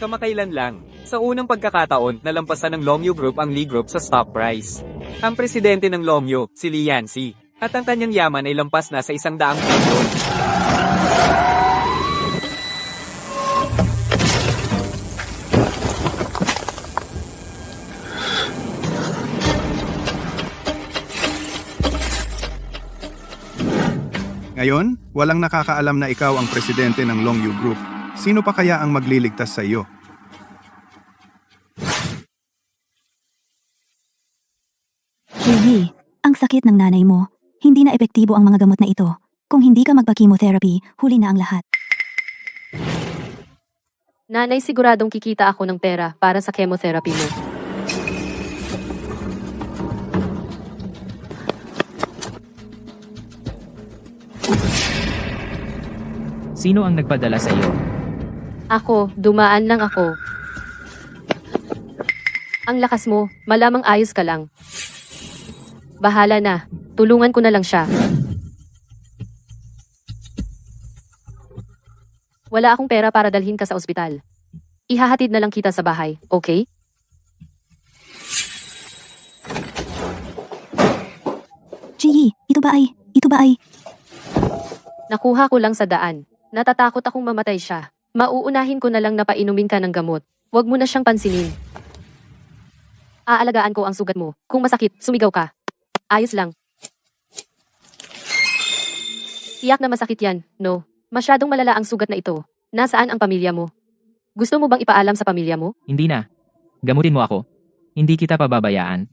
Kamakailan lang, sa unang pagkakataon, nalampasan ng Lomyo Group ang Lee Group sa stock price. Ang presidente ng Lomyo, si Lee Yancy, at ang kanyang yaman ay lampas na sa 100 bilyon. Ngayon, walang nakakaalam na ikaw ang presidente ng Longyu Group. Sino pa kaya ang magliligtas sa iyo? Lily, ang sakit ng nanay mo. Hindi na epektibo ang mga gamot na ito. Kung hindi ka magpa-chemotherapy, huli na ang lahat. Nanay, siguradong kikita ako ng pera para sa chemotherapy mo. Sino ang nagpadala sa iyo? Ako, dumaan lang ako. Ang lakas mo, malamang ayos ka lang. Bahala na, tulungan ko na lang siya. Wala akong pera para dalhin ka sa ospital. Ihahatid na lang kita sa bahay, okay? Gigi, ito ba ay... Nakuha ko lang sa daan. Natatakot akong mamatay siya. Mauunahin ko na lang na painumin ka ng gamot. Huwag mo na siyang pansinin. Aalagaan ko ang sugat mo. Kung masakit, sumigaw ka. Ayos lang. Tiyak na masakit yan, no? Masyadong malala ang sugat na ito. Nasaan ang pamilya mo? Gusto mo bang ipaalam sa pamilya mo? Hindi na. Gamutin mo ako. Hindi kita pababayaan.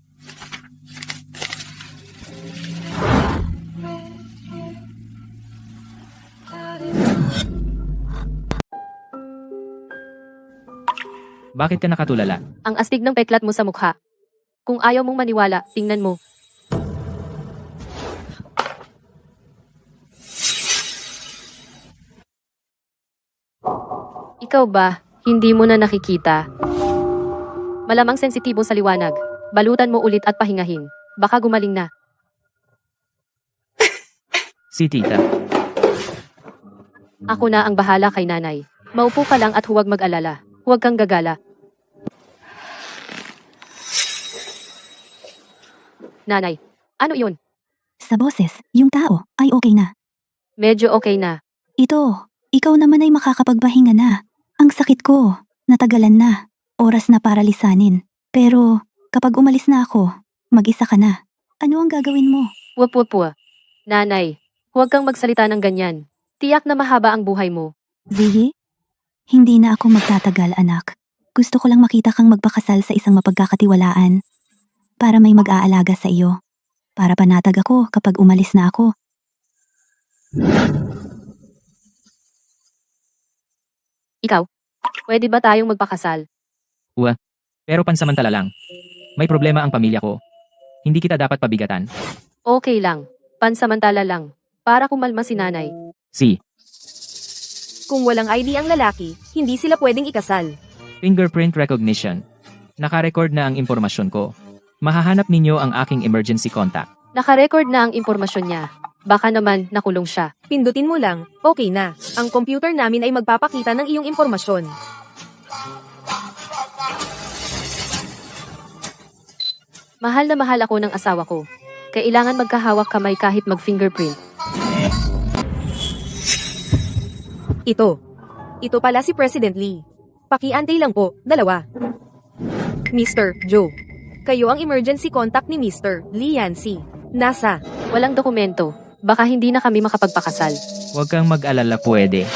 Bakit ka nakatulala? Ang astig ng peklat mo sa mukha. Kung ayaw mong maniwala, tingnan mo. Ikaw ba, hindi mo na nakikita? Malamang sensitibo sa liwanag. Balutan mo ulit at pahingahin. Baka gumaling na. Si tita. Ako na ang bahala kay nanay. Maupo ka lang at huwag mag-alala. Huwag kang gagala. Nanay, ano yun? Sa boses, yung tao ay okay na. Medyo okay na. Ito, ikaw naman ay makakapagpahinga na. Ang sakit ko, natagalan na. Oras na para lisanin. Pero, kapag umalis na ako, mag-isa ka na. Ano ang gagawin mo? Wap. Nanay, huwag kang magsalita ng ganyan. Tiyak na mahaba ang buhay mo. Ziggy? Hindi na ako magtatagal, anak. Gusto ko lang makita kang magpakasal sa isang mapagkakatiwalaan. Para may mag-aalaga sa iyo. Para panatag ako kapag umalis na ako. Ikaw, pwede ba tayong magpakasal? Pero pansamantala lang. May problema ang pamilya ko. Hindi kita dapat pabigatan. Okay lang. Pansamantala lang. Para kumalma si nanay. Si. Kung walang ID ang lalaki, hindi sila pwedeng ikasal. Fingerprint recognition. Nakarecord na ang impormasyon ko. Mahahanap ninyo ang aking emergency contact. Nakarecord na ang impormasyon niya. Baka naman nakulong siya. Pindutin mo lang, okay na. Ang computer namin ay magpapakita ng iyong impormasyon. Mahal na mahal ako ng asawa ko. Kailangan magkahawak kamay kahit mag-fingerprint. Ito pala si President Lee. Pakiantay lang po, 2. Mr. Joe. Kayo ang emergency contact ni Mr. Lee Yancy. Nasa. Walang dokumento. Baka hindi na kami makapagpakasal. Huwag kang mag-alala, pwede.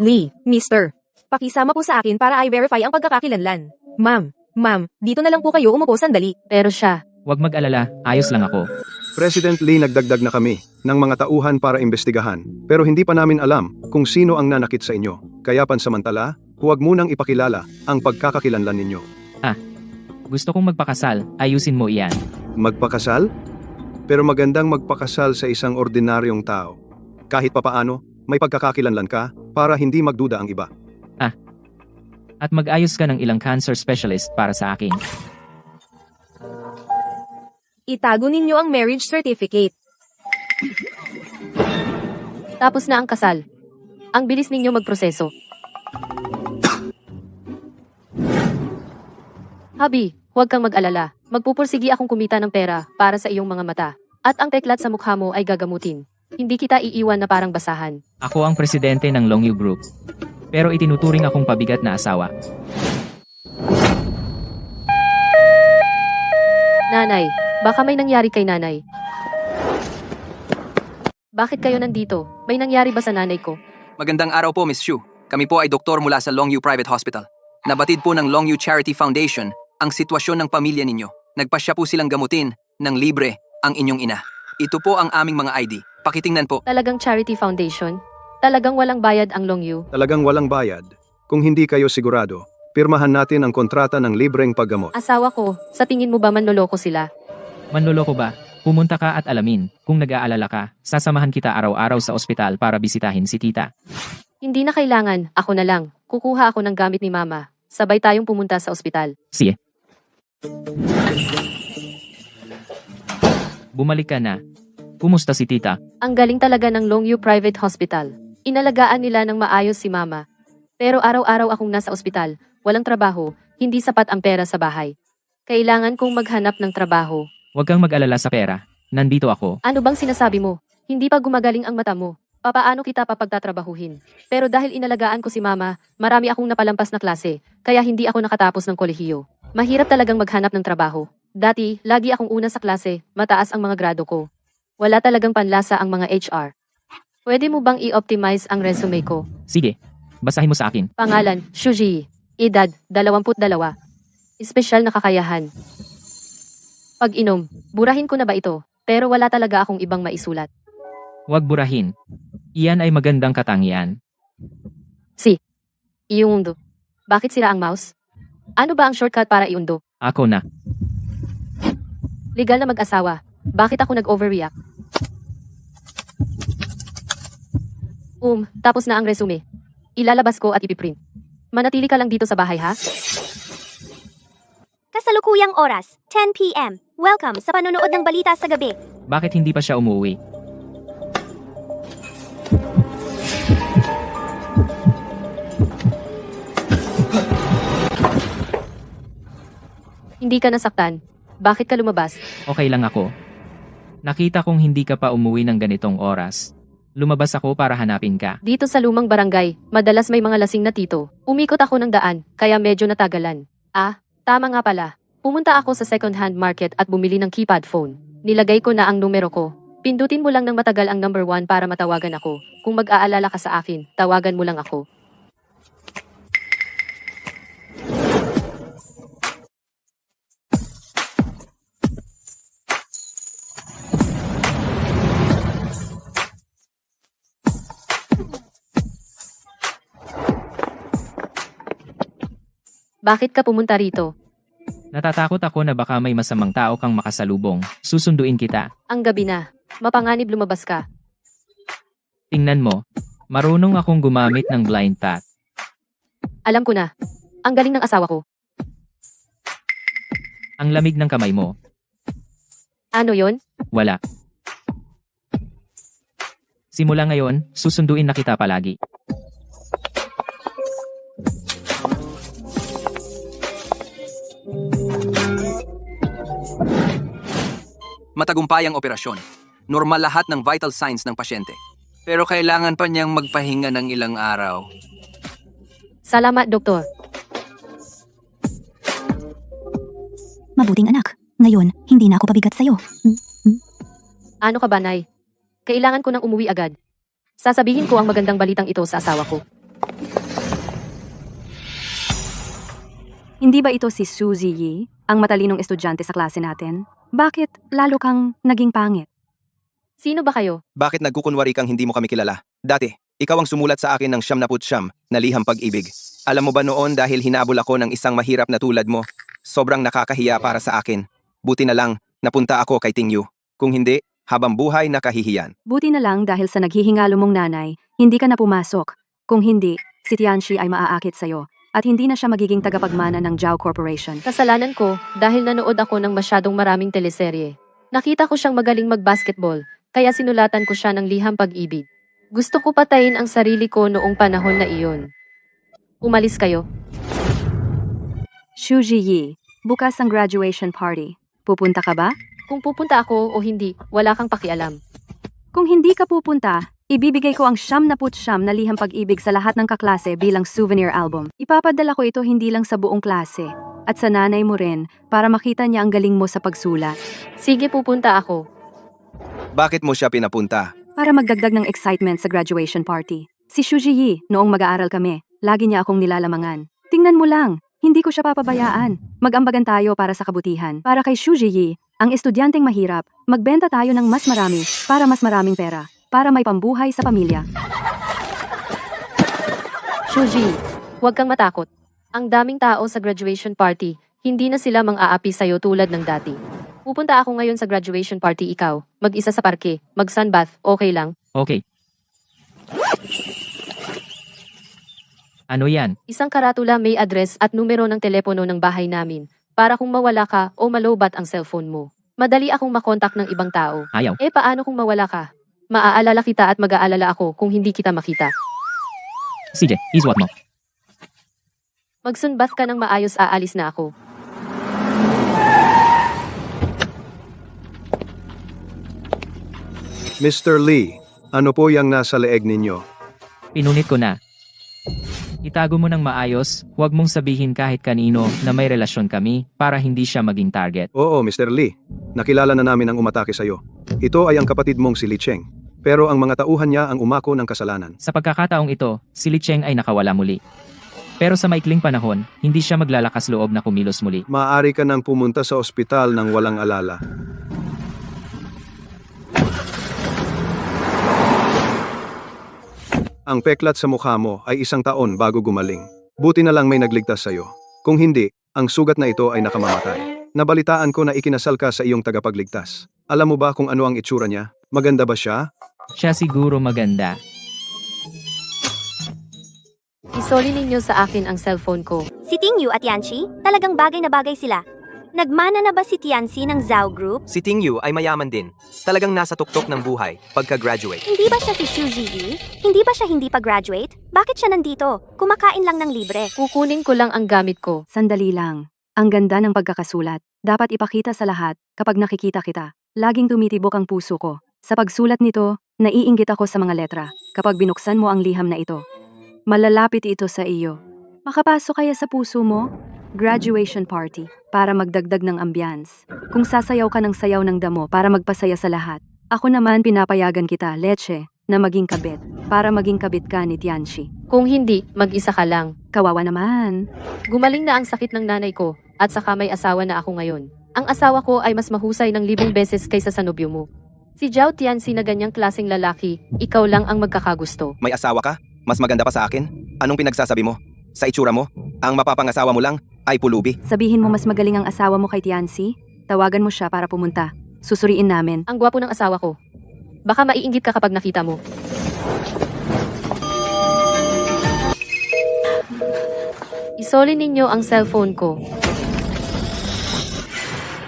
Lee, Mr. Pakisama po sa akin para i-verify ang pagkakakilanlan. Ma'am, dito na lang po kayo umupo sandali. Pero siya, Huwag mag-alala, ayos lang ako. President Lee, nagdagdag na kami ng mga tauhan para imbestigahan. Pero hindi pa namin alam kung sino ang nanakit sa inyo. Kaya pansamantala, huwag munang ipakilala ang pagkakakilanlan ninyo. Gusto kong magpakasal, ayusin mo iyan. Magpakasal? Pero magandang magpakasal sa isang ordinaryong tao. Kahit papaano, may pagkakakilanlan ka para hindi magduda ang iba. At mag-ayos ka ng ilang cancer specialist para sa akin. Itago ninyo ang marriage certificate. tapos na ang kasal. Ang bilis ninyo magproseso. Habi, huwag kang mag-alala. Magpupursigi akong kumita ng pera para sa iyong mga mata. At ang teklat sa mukha mo ay gagamutin. Hindi kita iiwan na parang basahan. Ako ang presidente ng Longyu Group. Pero itinuturing akong pabigat na asawa. Nanay, baka may nangyari kay nanay. Bakit kayo nandito? May nangyari ba sa nanay ko? Magandang araw po, Miss Xu. Kami po ay doktor mula sa Longyu Private Hospital. Nabatid po ng Longyu Charity Foundation ang sitwasyon ng pamilya ninyo. Nagpasya po silang gamutin ng libre ang inyong ina. Ito po ang aming mga ID. Pakitingnan po. Talagang charity foundation? Talagang walang bayad ang Longyu? Talagang walang bayad. Kung hindi kayo sigurado, pirmahan natin ang kontrata ng libreng paggamot. Asawa ko, sa tingin mo ba manloloko sila? Manloloko ba? Pumunta ka at alamin. Kung nag-aalala ka, sasamahan kita araw-araw sa ospital para bisitahin si tita. Hindi na kailangan, ako na lang. Kukuha ako ng gamit ni mama. Sabay tayong pumunta sa ospital. Sige. Bumalik ka na. Kumusta si tita? Ang galing talaga ng Longyu Private Hospital. Inalagaan nila ng maayos si mama. Pero araw-araw akong nasa ospital, walang trabaho, hindi sapat ang pera sa bahay. Kailangan kong maghanap ng trabaho. Huwag kang mag-alala sa pera. Nandito ako. Ano bang sinasabi mo? Hindi pa gumagaling ang mata mo. Papaano kita papagtatrabahuhin? Pero dahil inalagaan ko si mama, marami akong napalampas na klase, kaya hindi ako nakatapos ng kolehiyo. Mahirap talagang maghanap ng trabaho. Dati, lagi akong una sa klase, mataas ang mga grado ko. Wala talagang panlasa ang mga HR. Pwede mo bang i-optimize ang resume ko? Sige. Basahin mo sa akin. Pangalan, Shuji. Edad, 22. Espesyal na kakayahan. Pag-inom, burahin ko na ba ito? Pero wala talaga akong ibang maisulat. Huwag burahin. Iyan ay magandang katangian. Iundo. Bakit sira ang mouse? Ano ba ang shortcut para iundo? Ako na. Legal na mag-asawa. Bakit ako nag-overreact? Tapos na ang resume. Ilalabas ko at ipiprint. Manatili ka lang dito sa bahay, ha? Kasalukuyang oras, 10 p.m. Welcome sa panonood ng balita sa gabi. Bakit hindi pa siya umuwi? Hindi ka nasaktan. Bakit ka lumabas? Okay lang ako. Nakita kong hindi ka pa umuwi ng ganitong oras. Lumabas ako para hanapin ka. Dito sa lumang barangay, madalas may mga lasing na tito. Umikot ako ng daan, kaya medyo natagalan. Tama nga pala. Pumunta ako sa second-hand market at bumili ng keypad phone. Nilagay ko na ang numero ko. Pindutin mo lang ng matagal ang number 1 para matawagan ako. Kung mag-aalala ka sa akin, tawagan mo lang ako. Bakit ka pumunta rito? Natatakot ako na baka may masamang tao kang makasalubong. Susunduin kita. Ang gabi na. Mapanganib lumabas ka. Tingnan mo. Marunong akong gumamit ng blind path. Alam ko na. Ang galing ng asawa ko. Ang lamig ng kamay mo. Ano yon? Wala. Simula ngayon, susunduin na kita palagi. Matagumpay ang operasyon. Normal lahat ng vital signs ng pasyente. Pero kailangan pa niyang magpahinga ng ilang araw. Salamat, doktor. Mabuting anak. Ngayon, hindi na ako pabigat sa'yo. Ano ka ba, Nay? Kailangan ko nang umuwi agad. Sasabihin ko ang magandang balitang ito sa asawa ko. Hindi ba ito si Suzy Yi, ang matalinong estudyante sa klase natin? Bakit lalo kang naging pangit? Sino ba kayo? Bakit nagkukunwari kang hindi mo kami kilala? Dati, ikaw ang sumulat sa akin ng 99 na liham pag-ibig. Alam mo ba noon dahil hinabol ako ng isang mahirap na tulad mo, sobrang nakakahiya para sa akin. Buti na lang, napunta ako kay Ting Yu. Kung hindi, habang buhay nakahihiyan. Buti na lang dahil sa naghihingalo mong nanay, hindi ka na pumasok. Kung hindi, si Tianxi ay maaakit sa'yo at hindi na siya magiging tagapagmana ng Zhao Corporation. Kasalanan ko dahil nanood ako ng masyadong maraming teleserye. Nakita ko siyang magaling mag-basketball, kaya sinulatan ko siya ng liham pag-ibig. Gusto ko patayin ang sarili ko noong panahon na iyon. Umalis kayo. Suzy Yi, Bukas ang graduation party. Pupunta ka ba? Kung pupunta ako o hindi, wala kang pakialam. Kung hindi ka pupunta, ibibigay ko ang 99 na liham pag-ibig sa lahat ng kaklase bilang souvenir album. Ipapadala ko ito hindi lang sa buong klase, at sa nanay mo rin, para makita niya ang galing mo sa pagsulat. Sige, pupunta ako. Bakit mo siya pinapunta? Para magdagdag ng excitement sa graduation party. Si Shuji Yi, noong mag-aaral kami, lagi niya akong nilalamangan. Tingnan mo lang, hindi ko siya papabayaan. Mag-ambagan tayo para sa kabutihan. Para kay Shuji Yi, ang estudyanteng mahirap, magbenta tayo ng mas marami, para mas maraming pera, para may pambuhay sa pamilya. Shuji, huwag kang matakot. Ang daming tao sa graduation party, hindi na sila mang-aapi sa'yo tulad ng dati. Pupunta ako ngayon sa graduation party, ikaw. Mag-isa sa parke, mag-sunbath, okay lang? Okay. Ano yan? Isang karatula may address at numero ng telepono ng bahay namin, para kung mawala ka o malobat ang cellphone mo. Madali akong makontak ng ibang tao. Ayaw. Paano kung mawala ka? Maaalala kita at mag-aalala ako kung hindi kita makita. CJ, iswat mo. Mag-sunbath ka ng maayos, aalis na ako. Mr. Lee, ano po yung nasa leeg ninyo? Pinunit ko na. Itago mo ng maayos, huwag mong sabihin kahit kanino na may relasyon kami para hindi siya maging target. Oo, Mr. Lee. Nakilala na namin ang umatake sa'yo. Ito ay ang kapatid mong si Li Cheng. Pero ang mga tauhan niya ang umako ng kasalanan. Sa pagkakataong ito, si Li Cheng ay nakawala muli. Pero sa maikling panahon, hindi siya maglalakas loob na kumilos muli. Maaari ka nang pumunta sa ospital ng walang alala. Ang peklat sa mukha mo ay 1 taon bago gumaling. Buti na lang may nagligtas sa'yo. Kung hindi, ang sugat na ito ay nakamamatay. Nabalitaan ko na ikinasal ka sa iyong tagapagligtas. Alam mo ba kung ano ang itsura niya? Maganda ba siya? Siya siguro maganda. Isoli ninyo sa akin ang cellphone ko. Si Tingyu at Yanchi, talagang bagay na bagay sila. Nagmana na ba si Tianxi ng Zhao Group? Si Tingyu ay mayaman din. Talagang nasa tuktok ng buhay pagka-graduate. Hindi ba siya si Shuji Yi? Hindi ba siya hindi pa-graduate? Bakit siya nandito? Kumakain lang ng libre. Kukunin ko lang ang gamit ko. Sandali lang. Ang ganda ng pagkakasulat. Dapat ipakita sa lahat kapag nakikita kita. Laging tumitibok ang puso ko. Sa pagsulat nito, naiinggit ako sa mga letra. Kapag binuksan mo ang liham na ito, malalapit ito sa iyo. Makapasok kaya sa puso mo? Graduation party, para magdagdag ng ambiance. Kung sasayaw ka ng sayaw ng damo para magpasaya sa lahat. Ako naman pinapayagan kita, Leche, na maging kabit. Para maging kabit ka ni Tianxi. Kung hindi, mag-isa ka lang. Kawawa naman. Gumaling na ang sakit ng nanay ko, at saka may asawa na ako ngayon. Ang asawa ko ay mas mahusay ng 1000 beses kaysa sa nobyo mo. Si Zhao Tianxi na ganyang klaseng lalaki, ikaw lang ang magkakagusto. May asawa ka? Mas maganda pa sa akin? Anong pinagsasabi mo? Sa itsura mo? Ang mapapangasawa mo lang ay pulubi. Sabihin mo mas magaling ang asawa mo kay Tianxi? Tawagan mo siya para pumunta. Susuriin namin. Ang gwapo ng asawa ko. Baka maiinggit ka kapag nakita mo. Isoli ninyo ang cellphone ko.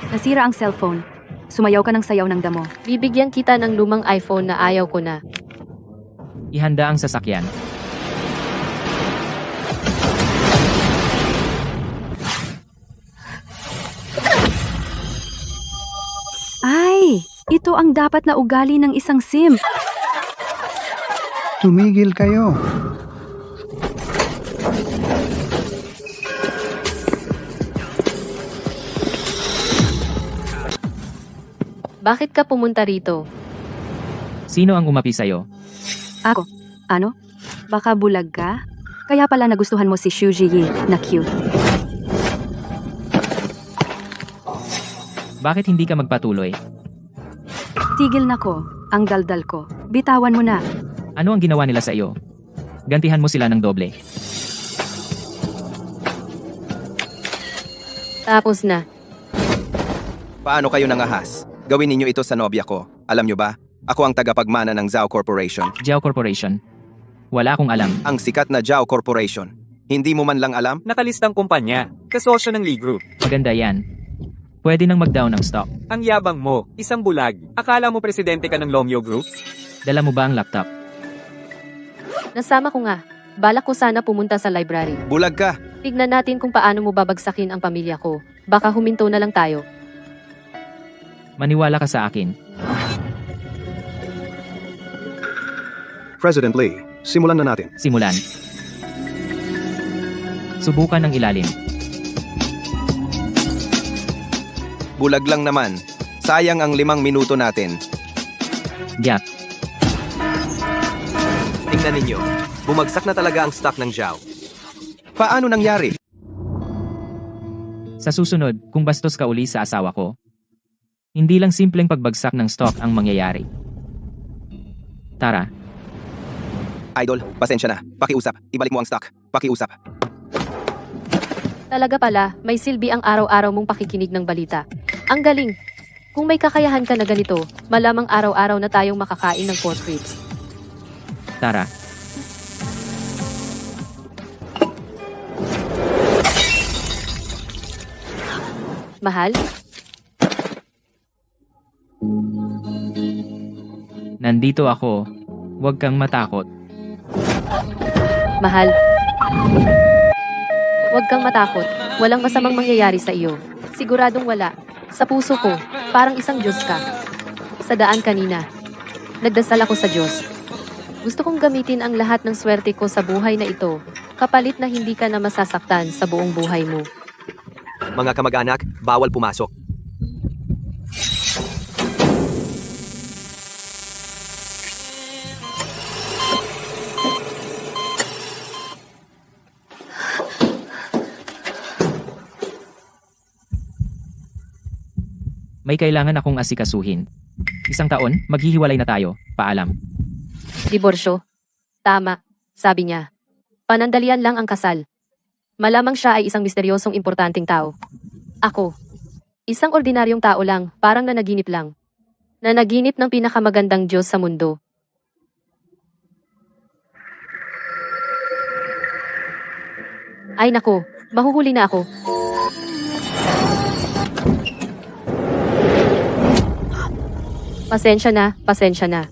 Nasira ang cellphone. Sumayaw ka ng sayaw ng damo. Bibigyan kita ng lumang iPhone na ayaw ko na. Ihanda ang sasakyan. Ay, ito ang dapat na ugali ng isang sim. Tumigil kayo. Bakit ka pumunta rito? Sino ang umapi sa'yo? Ako. Ano? Baka bulag ka? Kaya pala nagustuhan mo si Shuji Yi na cute. Bakit hindi ka magpatuloy? Tigil na ko. Ang daldal ko. Bitawan mo na. Ano ang ginawa nila sa iyo? Gantihan mo sila ng doble. Tapos na. Paano kayo nangahas? Gawin ninyo ito sa nobya ko. Alam nyo ba? Ako ang tagapagmana ng Zhao Corporation. Zhao Corporation. Wala akong alam. Ang sikat na Zhao Corporation. Hindi mo man lang alam? Nakalistang kumpanya, kasosyo ng Lee Group. Maganda yan. Pwede nang mag-down ng stock. Ang yabang mo, isang bulag. Akala mo presidente ka ng Longyo Group? Dala mo ba ang laptop? Nasama ko nga. Balak ko sana pumunta sa library. Bulag ka. Tignan natin kung paano mo babagsakin ang pamilya ko. Baka huminto na lang tayo. Maniwala ka sa akin. President Lee, simulan na natin. Simulan. Subukan ng ilalim. Bulag lang naman. Sayang ang 5 minuto natin. Yak. Tingnan ninyo. Bumagsak na talaga ang stock ng Zhao. Paano nangyari? Sa susunod, kung bastos ka uli sa asawa ko, hindi lang simpleng pagbagsak ng stock ang mangyayari. Tara, Idol, pasensya na. Pakiusap. Ibalik mo ang stock. Pakiusap. Talaga pala, may silbi ang araw-araw mong pakikinig ng balita. Ang galing! Kung may kakayahan ka na ganito, malamang araw-araw na tayong makakain ng pork ribs. tara. Mahal? Nandito ako. Huwag kang matakot. Mahal? Huwag kang matakot. Walang masamang mangyayari sa iyo. Siguradong wala. Sa puso ko, parang isang Diyos ka. Sa daan kanina, nagdasal ako sa Diyos. Gusto kong gamitin ang lahat ng swerte ko sa buhay na ito, kapalit na hindi ka na masasaktan sa buong buhay mo. Mga kamag-anak, bawal pumasok. May kailangan akong asikasuhin. 1 taon, maghihiwalay na tayo. Paalam. Diborsyo? Tama, sabi niya. Panandalian lang ang kasal. Malamang siya ay isang misteryosong importanteng tao. Ako, isang ordinaryong tao lang, parang nanaginip lang. Nanaginip ng pinakamagandang Diyos sa mundo. Ay nako, mahuhuli na ako. Pasensya na, pasensya na.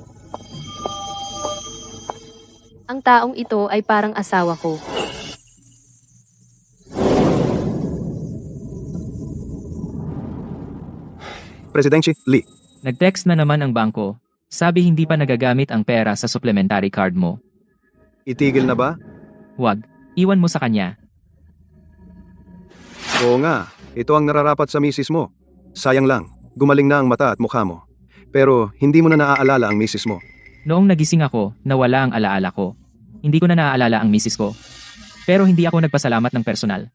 Ang taong ito ay parang asawa ko. Presidente Lee, Nag-text na naman ang bangko. Sabi hindi pa nagagamit ang pera sa supplementary card mo. itigil na ba? Huwag. Iwan mo sa kanya. Oo nga, ito ang nararapat sa misis mo. Sayang lang, gumaling na ang mata at mukha mo. Pero hindi mo na naaalala ang misis mo. Noong nagising ako, nawala ang alaala ko. Hindi ko na naaalala ang misis ko. Pero hindi ako nagpasalamat ng personal.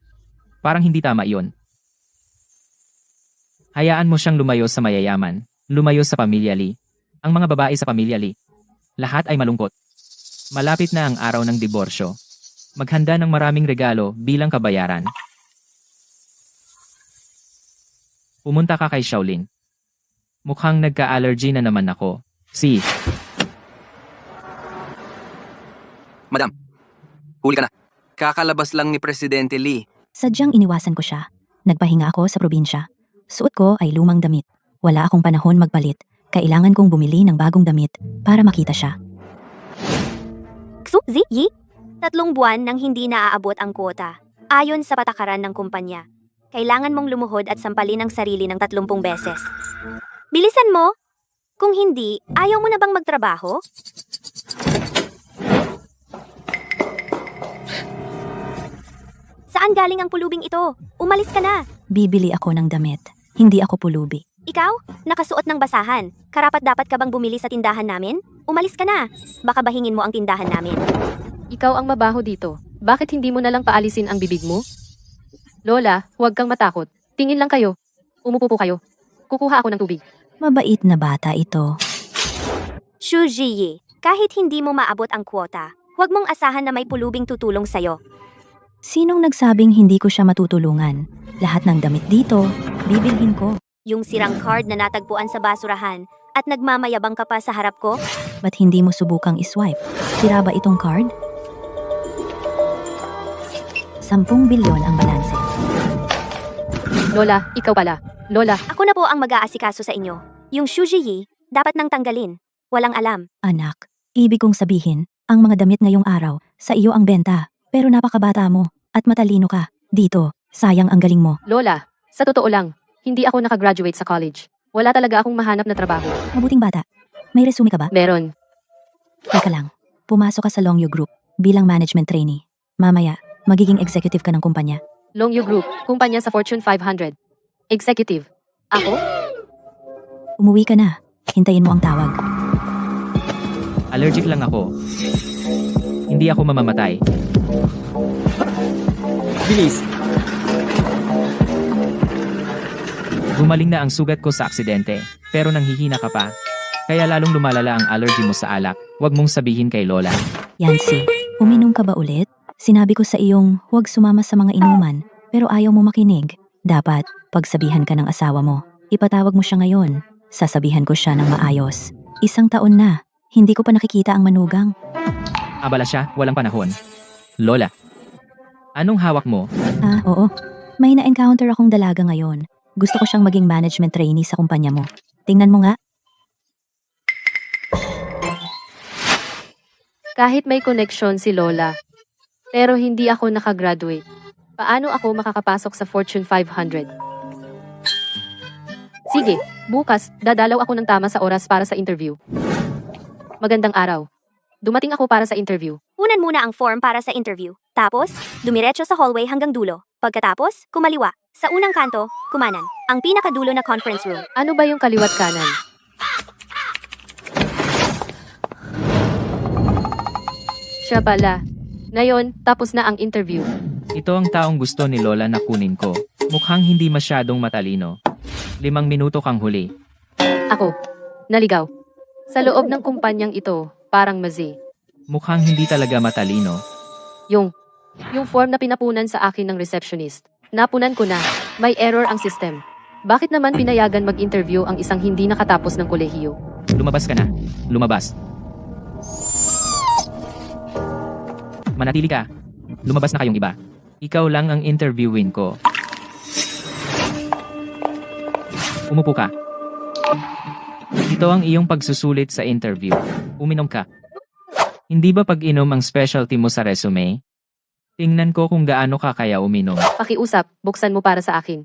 Parang hindi tama iyon. Hayaan mo siyang lumayo sa mayayaman. Lumayo sa pamilya Lee. Ang mga babae sa pamilya Lee. Lahat ay malungkot. Malapit na ang araw ng diborsyo. Maghanda ng maraming regalo bilang kabayaran. Pumunta ka kay Shaolin. Mukhang nagka-allergy na naman ako. Madam, huli ka na. Kakalabas lang ni Presidente Lee. Sadyang iniwasan ko siya. Nagpahinga ako sa probinsya. Suot ko ay lumang damit. Wala akong panahon magpalit. Kailangan kong bumili ng bagong damit para makita siya. Xu, Yi? 3 buwan nang hindi naaabot ang kwota. Ayon sa patakaran ng kumpanya. Kailangan mong lumuhod at sampalin ang sarili ng 30 beses. Bilisan mo! Kung hindi, ayaw mo na bang magtrabaho? Saan galing ang pulubing ito? Umalis ka na! Bibili ako ng damit. Hindi ako pulubi. Ikaw? Nakasuot ng basahan. Karapat-dapat ka bang bumili sa tindahan namin? Umalis ka na! Baka bahingin mo ang tindahan namin. Ikaw ang mabaho dito. Bakit hindi mo na lang paalisin ang bibig mo? Lola, huwag kang matakot. Tingin lang kayo. Umupo po kayo. Kukuha ako ng tubig. Mabait na bata ito. Xu Ziyi, kahit hindi mo maabot ang kwota, huwag mong asahan na may pulubing tutulong sa'yo. Sinong nagsabing hindi ko siya matutulungan? Lahat ng damit dito, bibilhin ko. Yung sirang card na natagpuan sa basurahan at nagmamayabang ka pa sa harap ko? Ba't hindi mo subukang iswipe? Sira ba itong card? 10 bilyon ang balanse. Lola, ikaw pala. Lola, Ako na po ang mag-aasikaso sa inyo. Yung Xu Ziyi, dapat nang tanggalin. Walang alam. Anak, ibig kong sabihin, Ang mga damit ngayong araw, sa iyo ang benta. Pero napakabata mo, at matalino ka. Dito, sayang ang galing mo. Lola, sa totoo lang, hindi ako nakagraduate sa college. Wala talaga akong mahanap na trabaho. Mabuting bata. May resume ka ba? Meron. Teka lang. Pumasok ka sa Longyu Group bilang management trainee. Mamaya, magiging executive ka ng kumpanya. Longyu Group, kumpanya sa Fortune 500. Executive. Ako? Umuwi ka na. Hintayin mo ang tawag. Allergic lang ako. Hindi ako mamamatay. Bilis! Gumaling na ang sugat ko sa aksidente, pero nanghihina ka pa. Kaya lalong lumalala ang allergy mo sa alak. Huwag mong sabihin kay Lola. Yancy, uminom ka ba ulit? Sinabi ko sa iyong huwag sumama sa mga inuman, pero ayaw mo makinig. Dapat, pagsabihan ka ng asawa mo. Ipatawag mo siya ngayon. Sasabihan ko siya ng maayos. 1 taon na. Hindi ko pa nakikita ang manugang. Abala siya, walang panahon. Lola, anong hawak mo? Ah, oo. May na-encounter akong dalaga ngayon. Gusto ko siyang maging management trainee sa kumpanya mo. Tingnan mo nga. Kahit may connection si Lola, pero hindi ako nakagraduate. Paano ako makakapasok sa Fortune 500? Sige, bukas, dadalaw ako ng tama sa oras para sa interview. Magandang araw. Dumating ako para sa interview. Unan muna ang form para sa interview. Tapos, dumiretso sa hallway hanggang dulo. Pagkatapos, kumaliwa. Sa unang kanto, kumanan. Ang pinakadulo na conference room. Ano ba yung kaliwat kanan? Siya pala. Ngayon, tapos na ang interview. Ito ang taong gusto ni Lola na kunin ko. Mukhang hindi masyadong matalino. 5 minuto kang huli. Ako, naligaw. Sa loob ng kumpanyang ito, parang mazi. Mukhang hindi talaga matalino. Yung form na pinapunan sa akin ng receptionist. Napunan ko na. May error ang system. Bakit naman pinayagan mag-interview ang isang hindi nakatapos ng kolehiyo? Lumabas ka na. Lumabas. Manatili ka. Lumabas na kayong iba. Ikaw lang ang interviewin ko. Umupo ka. Ito ang iyong pagsusulit sa interview. Uminom ka. Hindi ba pag-inom ang specialty mo sa resume? Tingnan ko kung gaano ka kaya uminom. Pakiusap, buksan mo para sa akin.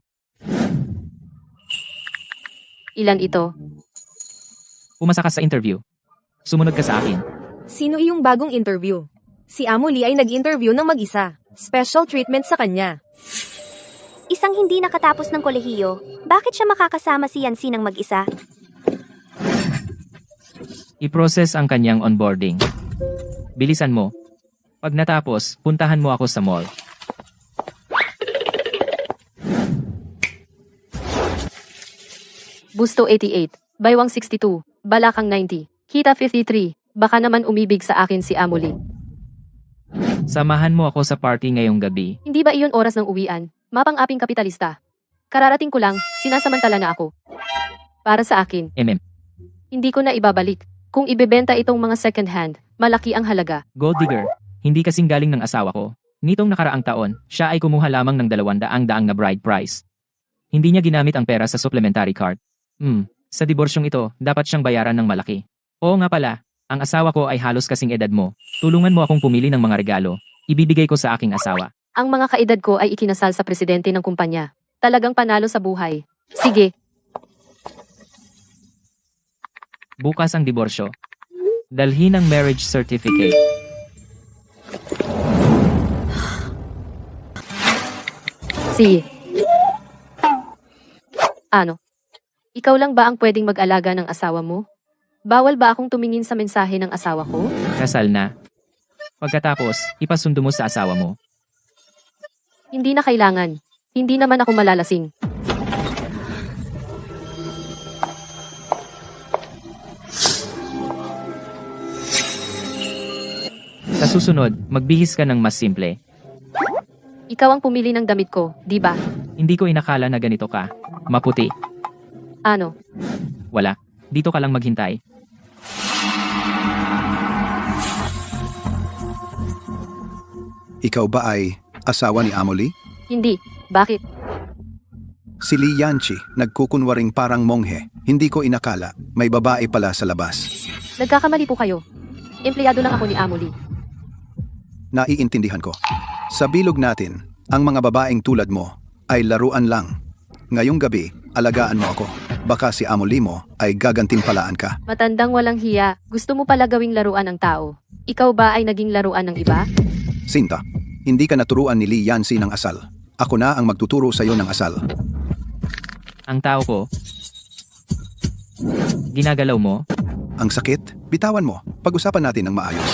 Ilan ito? Pumasa ka sa interview. Sumunod ka sa akin. Sino iyong bagong interview? Si Amo Lee ay nag-interview ng mag-isa. Special treatment sa kanya. Isang hindi nakatapos ng kolehiyo. Bakit siya makakasama si Yancy ng mag-isa? I-process ang kanyang onboarding. Bilisan mo. Pag natapos, puntahan mo ako sa mall. Busto 88, baywang 62, balakang 90, kita 53, baka naman umibig sa akin si Amuli. Samahan mo ako sa party ngayong gabi. Hindi ba iyon oras ng uwian? Mapang-aping kapitalista. Kararating ko lang, sinasamantala na ako. Para sa akin, hindi ko na ibabalik. Kung ibebenta itong mga second hand, malaki ang halaga. Gold digger, hindi kasing galing ng asawa ko. Nitong nakaraang taon, siya ay kumuha lamang ng 200 na bride price. Hindi niya ginamit ang pera sa supplementary card. Sa diborsyong ito, dapat siyang bayaran ng malaki. Oo nga pala, ang asawa ko ay halos kasing edad mo. Tulungan mo akong pumili ng mga regalo. Ibibigay ko sa aking asawa. Ang mga kaedad ko ay ikinasal sa presidente ng kumpanya. Talagang panalo sa buhay. Sige, Bukas ang diborsyo. Dalhin ang marriage certificate. sige. Ano? Ikaw lang ba ang pwedeng mag-alaga ng asawa mo? Bawal ba akong tumingin sa mensahe ng asawa ko? Kasal na. Pagkatapos, ipasundo mo sa asawa mo. Hindi na kailangan. Hindi naman ako malalasing. Sa susunod, magbihis ka ng mas simple. Ikaw ang pumili ng damit ko, di ba? Hindi ko inakala na ganito ka. Maputi. Ano? Wala. Dito ka lang maghintay. Ikaw ba ay asawa ni Amoli? Hindi. Bakit? Si Lee Yanchi, nagkukunwaring parang monghe. Hindi ko inakala, may babae pala sa labas. Nagkakamali po kayo. Empleyado lang ako ni Amo Lee. Naiintindihan ko. Sa bilog natin, ang mga babaeng tulad mo ay laruan lang. Ngayong gabi, alagaan mo ako. Baka si Amo Lee mo ay gagantimpalaan ka. Matandang walang hiya, gusto mo pala gawing laruan ng tao. Ikaw ba ay naging laruan ng iba? Sinta, hindi ka naturuan ni Lee Yancy ng asal. Ako na ang magtuturo sa iyo ng asal. Ang tao ko. Ginagalaw mo? Ang sakit, bitawan mo. Pag-usapan natin ng maayos.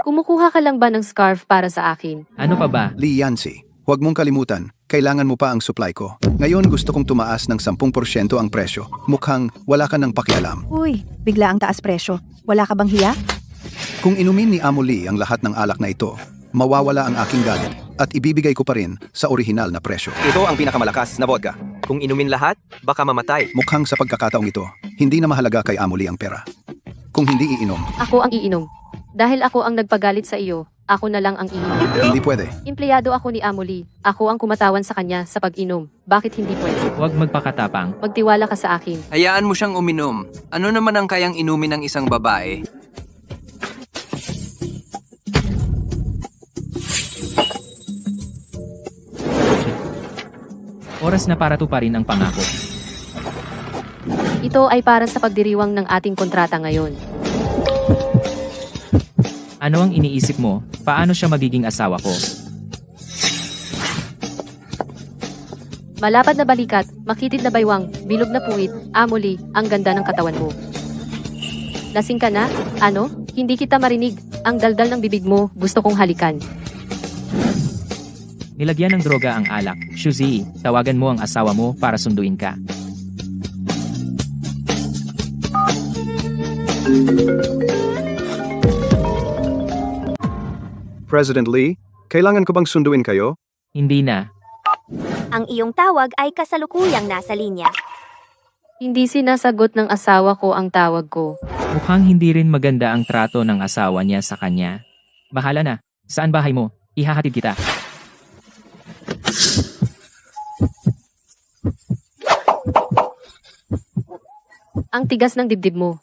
Kumukuha ka lang ba ng scarf para sa akin? Ano pa ba? Lee Yancy, huwag mong kalimutan, kailangan mo pa ang supply ko. Ngayon gusto kong tumaas ng 10% ang presyo. Mukhang wala ka ng pakialam. Uy, bigla ang taas presyo. Wala ka bang hiya? Kung inumin ni Amo Lee ang lahat ng alak na ito, mawawala ang aking galit at ibibigay ko pa rin sa orihinal na presyo. Ito ang pinakamalakas na vodka. Kung inumin lahat, baka mamatay. Mukhang sa pagkakataong ito, hindi na mahalaga kay Amo Lee ang pera. Kung hindi iinom, Ako ang iinom. Dahil ako ang nagpagalit sa iyo, ako na lang ang iinom. hindi pwede. Empleyado ako ni Amo Lee. Ako ang kumatawan sa kanya sa pag-inom. Bakit hindi pwede? Huwag magpakatapang. Magtiwala ka sa akin. Hayaan mo siyang uminom. Ano naman ang kayang inumin ng isang babae? Oras na para tuparin ang pangako. Ito ay para sa pagdiriwang ng ating kontrata ngayon. Ano ang iniisip mo? Paano siya magiging asawa ko? Malapad na balikat, makitid na baywang, bilog na puwit, Amo Lee, ang ganda ng katawan mo. Lasing ka na? Ano? Hindi kita marinig. Ang daldal ng bibig mo, gusto kong halikan. Nilagyan ng droga ang alak. Shuzi, tawagan mo ang asawa mo para sunduin ka. President Lee, kailangan ko bang sunduin kayo? Hindi na. Ang iyong tawag ay kasalukuyang nasa linya. Hindi sinasagot ng asawa ko ang tawag ko. Mukhang hindi rin maganda ang trato ng asawa niya sa kanya. Bahala na. Saan bahay mo? Ihahatid kita. Ang tigas ng dibdib mo.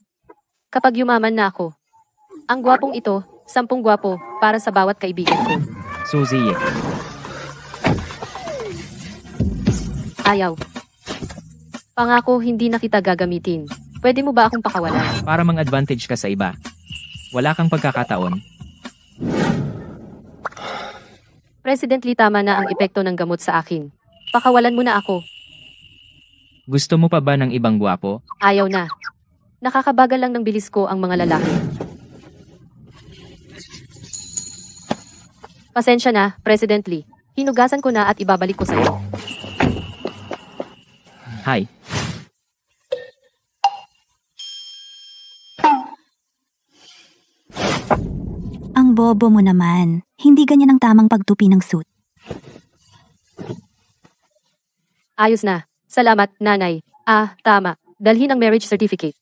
Kapag yumaman na ako. Ang gwapong ito, 10 gwapo, para sa bawat kaibigan ko. Suzy, Ayaw. Pangako hindi na kita gagamitin. Pwede mo ba akong pakawalan? para mang-advantage ka sa iba. Wala kang pagkakataon. President Lee, tama na ang epekto ng gamot sa akin. Pakawalan mo na ako. Gusto mo pa ba ng ibang gwapo? Ayaw na. Nakakabagal lang ng bilis ko ang mga lalaki. Pasensya na, President Lee. Hinugasan ko na at ibabalik ko sa'yo. Hi. Ang bobo mo naman. Hindi ganyan ang tamang pagtupi ng suit. Ayos na. Salamat, nanay. Tama. Dalhin ang marriage certificate.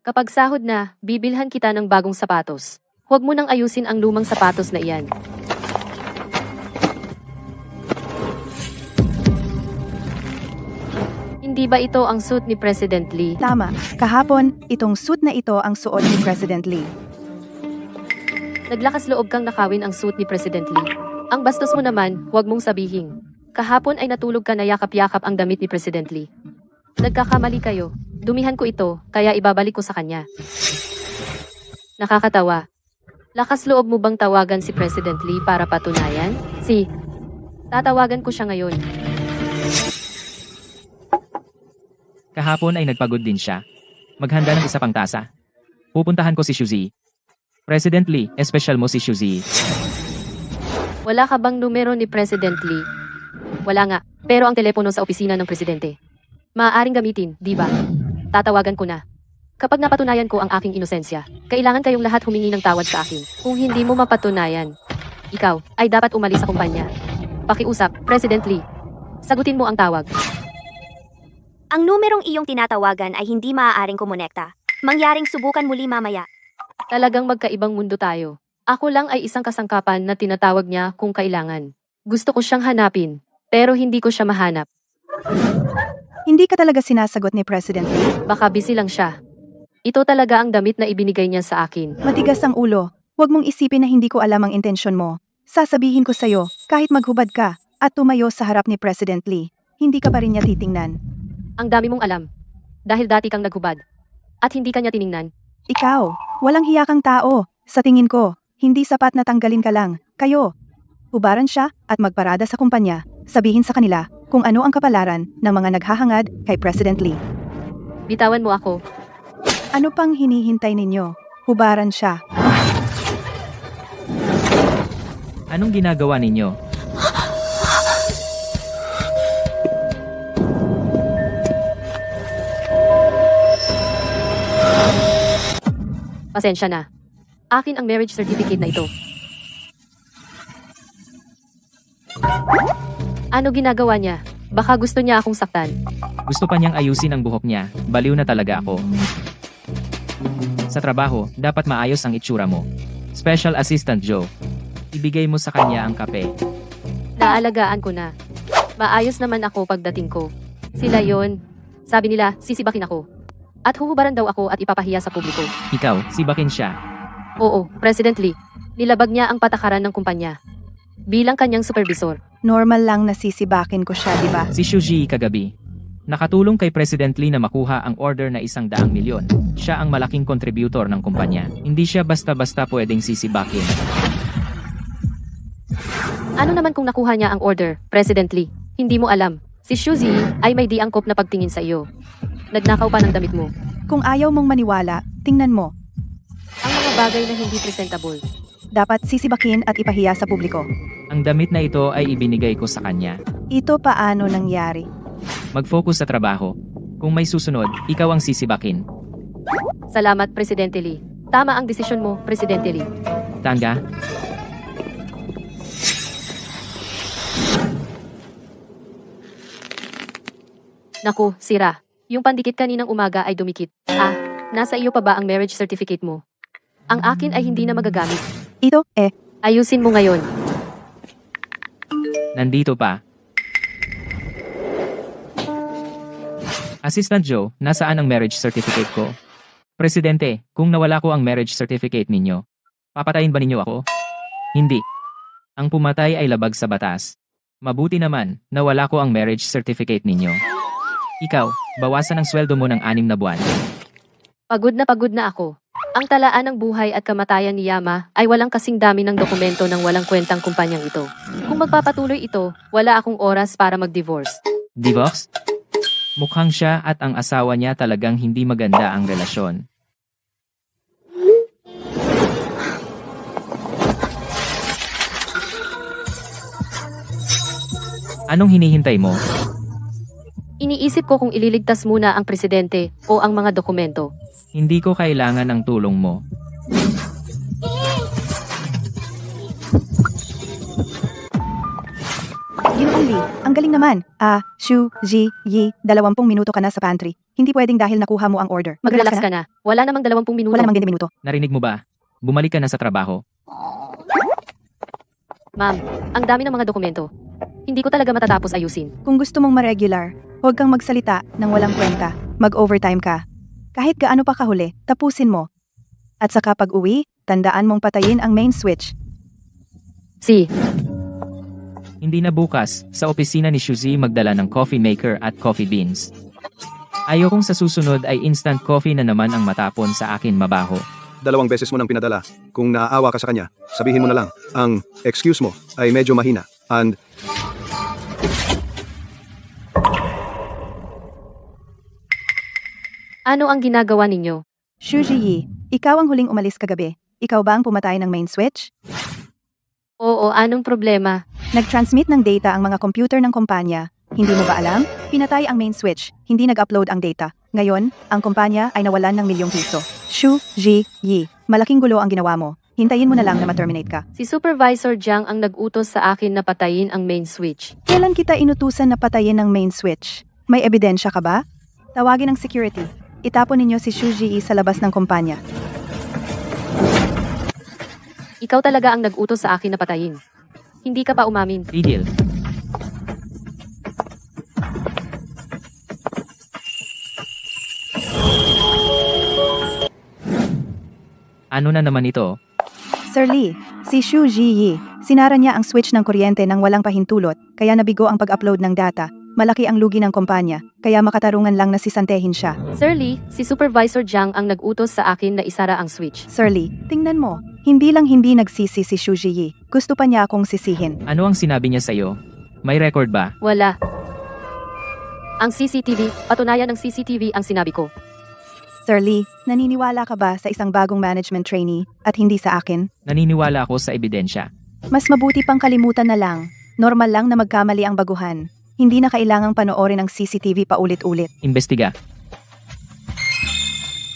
Kapag sahod na, bibilhan kita ng bagong sapatos. Huwag mo nang ayusin ang lumang sapatos na iyan. Hindi ba ito ang suit ni President Lee? Tama. Kahapon, itong suit na ito ang suot ni President Lee. Naglakas loob kang nakawin ang suit ni President Lee. Ang bastos mo naman, huwag mong sabihin. Kahapon ay natulog ka na yakap-yakap ang damit ni President Lee. Nagkakamali kayo. Dumihan ko ito, kaya ibabalik ko sa kanya. Nakakatawa. Lakas loob mo bang tawagan si President Lee para patunayan? Tatawagan ko siya ngayon. Kahapon ay nagpagod din siya. Maghanda ng isa pang tasa. Pupuntahan ko si Shuzi. President Lee, espesyal mo si Shuzi. Wala ka bang numero ni President Lee? Wala nga, pero ang telepono sa opisina ng presidente. Maaaring gamitin, di ba? Tatawagan ko na. Kapag napatunayan ko ang aking inosensya, kailangan kayong lahat humingi ng tawad sa akin. Kung hindi mo mapatunayan, ikaw ay dapat umalis sa kumpanya. Pakiusap, President Lee. Sagutin mo ang tawag. Ang numerong iyong tinatawagan ay hindi maaaring kumonekta. Mangyaring subukan muli mamaya. Talagang magkaibang mundo tayo. Ako lang ay isang kasangkapan na tinatawag niya kung kailangan. Gusto ko siyang hanapin, pero hindi ko siya mahanap. Hindi ka talaga sinasagot ni President Lee. Baka busy lang siya. Ito talaga ang damit na ibinigay niya sa akin. Matigas ang ulo. Huwag mong isipin na hindi ko alam ang intensyon mo. Sasabihin ko sa'yo, kahit maghubad ka at tumayo sa harap ni President Lee, hindi ka pa rin niya titingnan. Ang dami mong alam. Dahil dati kang naghubad. At hindi ka niya tiningnan. Ikaw, walang hiya kang tao. Sa tingin ko, hindi sapat na tanggalin ka lang. Kayo. Hubaran siya at magparada sa kumpanya. Sabihin sa kanila kung ano ang kapalaran ng mga naghahangad kay President Lee. Bitawan mo ako. Ano pang hinihintay ninyo? Hubaran siya. Anong ginagawa ninyo? Pasensya na. Akin ang marriage certificate na ito. Ano ginagawa niya? Baka gusto niya akong saktan. Gusto pa niyang ayusin ang buhok niya. Baliw na talaga ako. Sa trabaho, dapat maayos ang itsura mo. Special Assistant Joe. Ibigay mo sa kanya ang kape. Naalagaan ko na. Maayos naman ako pagdating ko. Sila yon. Sabi nila, sisibakin ako. At huhubaran daw ako at ipapahiya sa publiko. Ikaw, sibakin siya. Oo, President Lee. Nilabag niya ang patakaran ng kumpanya. Bilang kanyang supervisor. Normal lang na sisibakin ko siya, di ba? Si Shuji kagabi. Nakatulong kay President Lee na makuha ang order na 100 milyon. Siya ang malaking contributor ng kumpanya. Hindi siya basta-basta pwedeng sisibakin. Ano naman kung nakuha niya ang order, President Lee? Hindi mo alam. Si Shuji ay may di angkop na pagtingin sa iyo. Nagnakaw pa ng damit mo. Kung ayaw mong maniwala, tingnan mo. Ang mga bagay na hindi presentable. Dapat sisibakin at ipahiya sa publiko. Ang damit na ito ay ibinigay ko sa kanya. Ito paano nangyari? Mag-focus sa trabaho. Kung may susunod, ikaw ang sisibakin. Salamat, Presidente Lee. Tama ang desisyon mo, Presidente Lee. Tanga? Naku, sira. Yung pandikit kaninang umaga ay dumikit. Ah, nasa iyo pa ba ang marriage certificate mo? Ang akin ay hindi na magagamit. Ito, Ayusin mo ngayon. Nandito pa. Assistant Joe, nasaan ang marriage certificate ko? Presidente, kung nawala ko ang marriage certificate ninyo, papatayin ba ninyo ako? Hindi. Ang pumatay ay labag sa batas. Mabuti naman, nawala ko ang marriage certificate ninyo. Ikaw, bawasan ang sweldo mo ng 6 na buwan. Pagod na ako. Ang talaan ng buhay at kamatayan ni Yama ay walang kasing dami ng dokumento ng walang kwentang kumpanyang ito. Kung magpapatuloy ito, wala akong oras para mag-divorce. Divorce? Mukhang siya at ang asawa niya talagang hindi maganda ang relasyon. Anong hinihintay mo? Iniisip ko kung ililigtas muna ang presidente o ang mga dokumento. Hindi ko kailangan ng tulong mo. Ginoong Lee, ang galing naman. Yi, 20 minuto ka na sa pantry. Hindi pwedeng dahil nakuha mo ang order. Mag-relax ka na. Wala namang 20 minuto. Wala namang 20 minuto. Narinig mo ba? Bumalik ka na sa trabaho. Ma'am, ang dami ng mga dokumento. Hindi ko talaga matatapos ayusin. Kung gusto mong ma-regular, huwag kang magsalita ng walang kwenta. Mag-overtime ka. Kahit gaano pa kahuli, tapusin mo. At saka pag-uwi, tandaan mong patayin ang main switch. Hindi na bukas, sa opisina ni Shuzi magdala ng coffee maker at coffee beans. Ayokong sa susunod ay instant coffee na naman ang matapon sa akin mabaho. 2 beses mo nang pinadala. Kung naaawa ka sa kanya, sabihin mo na lang, ang excuse mo ay medyo mahina. And Ano ang ginagawa ninyo? Yi, ikaw ang huling umalis kagabi. Ikaw ba ang pumatay ng main switch? Oo, anong problema? Nag-transmit ng data ang mga computer ng kumpanya. Hindi mo ba alam? Pinatay ang main switch. Hindi nag-upload ang data. Ngayon, ang kumpanya ay nawalan ng ₱1,000,000. Yi, malaking gulo ang ginawa mo. Hintayin mo na lang na ma-terminate ka. Si Supervisor Jiang ang nag-utos sa akin na patayin ang main switch. Kailan kita inutusan na patayin ang main switch? May ebidensya ka ba? Tawagin ang security. Itapon ninyo si Yi sa labas ng kumpanya. Ikaw talaga ang nag-utos sa akin na patayin. Hindi ka pa umamin. Tigil. Ano na naman ito? Sir Lee, si Shu Ji. Sinara niya ang switch ng kuryente nang walang pahintulot, kaya nabigo ang pag-upload ng data. Malaki ang lugi ng kumpanya, kaya makatarungan lang na sisantehin siya. Sir Lee, si Supervisor Jiang ang nag-utos sa akin na isara ang switch. Sir Lee, tingnan mo. Hindi lang hindi nagsisi si Shu Ji. Gusto pa niya akong sisihin. Ano ang sinabi niya sa'yo? May record ba? Wala. Ang CCTV, patunayan ng CCTV ang sinabi ko. Sir Lee, naniniwala ka ba sa isang bagong management trainee at hindi sa akin? Naniniwala ako sa ebidensya. Mas mabuti pang kalimutan na lang. Normal lang na magkamali ang baguhan. Hindi na kailangang panoorin ang CCTV paulit-ulit. Imbestiga.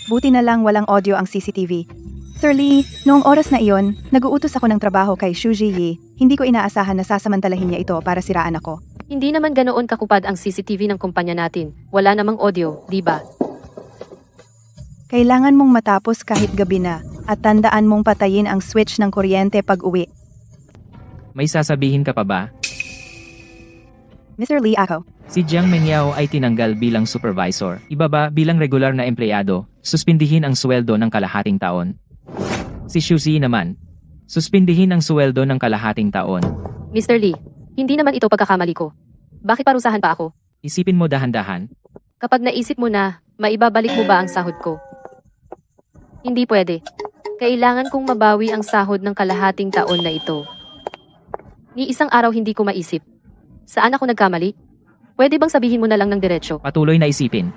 Buti na lang walang audio ang CCTV. Sir Lee, noong oras na iyon, nag-uutos ako ng trabaho kay Shu Ji. Hindi ko inaasahan na sasamantalahin niya ito para siraan ako. Hindi naman ganoon kakupad ang CCTV ng kumpanya natin. Wala namang audio, di ba? Kailangan mong matapos kahit gabi na at tandaan mong patayin ang switch ng kuryente pag uwi. May sasabihin ka pa ba? Mr. Lee, ako. Si Jiang Mengyao ay tinanggal bilang supervisor. Ibaba bilang regular na empleyado. Suspindihin ang sweldo ng kalahating taon. Si Shu Zi naman. Suspindihin ang sweldo ng kalahating taon. Mr. Lee, hindi naman ito pagkakamali ko. Bakit parusahan pa ako? Isipin mo dahan-dahan. Kapag naisip mo na, maibabalik mo ba ang sahod ko? Hindi pwede. Kailangan kong mabawi ang sahod ng kalahating taon na ito. Ni isang araw hindi ko maisip. Saan ako nagkamali? Pwede bang sabihin mo na lang ng diretsyo? Patuloy na isipin.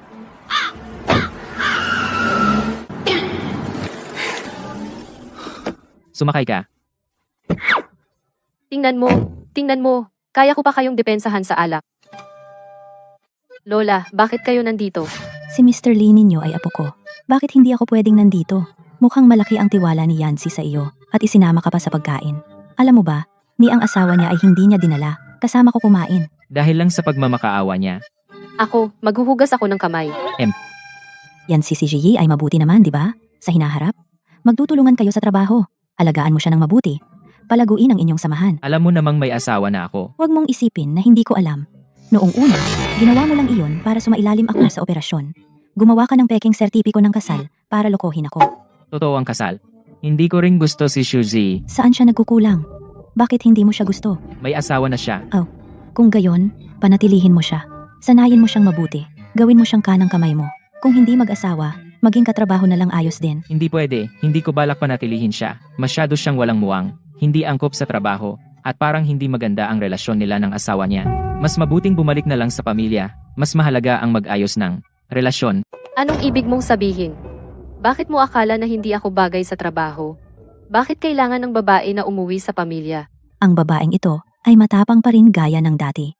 Sumakay ka. Tingnan mo, kaya ko pa kayong depensahan sa alak. Lola, bakit kayo nandito? Si Mr. Lee ninyo ay apo ko. Bakit hindi ako pwedeng nandito? Mukhang malaki ang tiwala ni Yancy sa iyo at isinama ka pa sa pagkain. Alam mo ba, ni ang asawa niya ay hindi niya dinala. Kasama ko kumain. Dahil lang sa pagmamakaawa niya. Ako, maghuhugas ako ng kamay. Yan si Ji ay mabuti naman, di ba? Sa hinaharap. Magtutulungan kayo sa trabaho. Alagaan mo siya ng mabuti. Palaguin ang inyong samahan. Alam mo namang may asawa na ako. Huwag mong isipin na hindi ko alam. Noong una, ginawa mo lang iyon para sumailalim ako sa operasyon. Gumawa ka ng peking sertipiko ng kasal para lokohin ako. Totoo ang kasal. Hindi ko ring gusto si Shu Zi. Saan siya nagkukulang? Bakit hindi mo siya gusto? May asawa na siya. Kung gayon, panatilihin mo siya. Sanayin mo siyang mabuti. Gawin mo siyang kanang kamay mo. Kung hindi mag-asawa, maging katrabaho na lang ayos din. Hindi pwede. Hindi ko balak panatilihin siya. Masyado siyang walang muwang. Hindi angkop sa trabaho. At parang hindi maganda ang relasyon nila ng asawa niya. Mas mabuting bumalik na lang sa pamilya. Mas mahalaga ang mag-ayos ng relasyon. Anong ibig mong sabihin? Bakit mo akala na hindi ako bagay sa trabaho? Bakit kailangan ng babae na umuwi sa pamilya? Ang babaeng ito ay matapang pa rin gaya ng dati.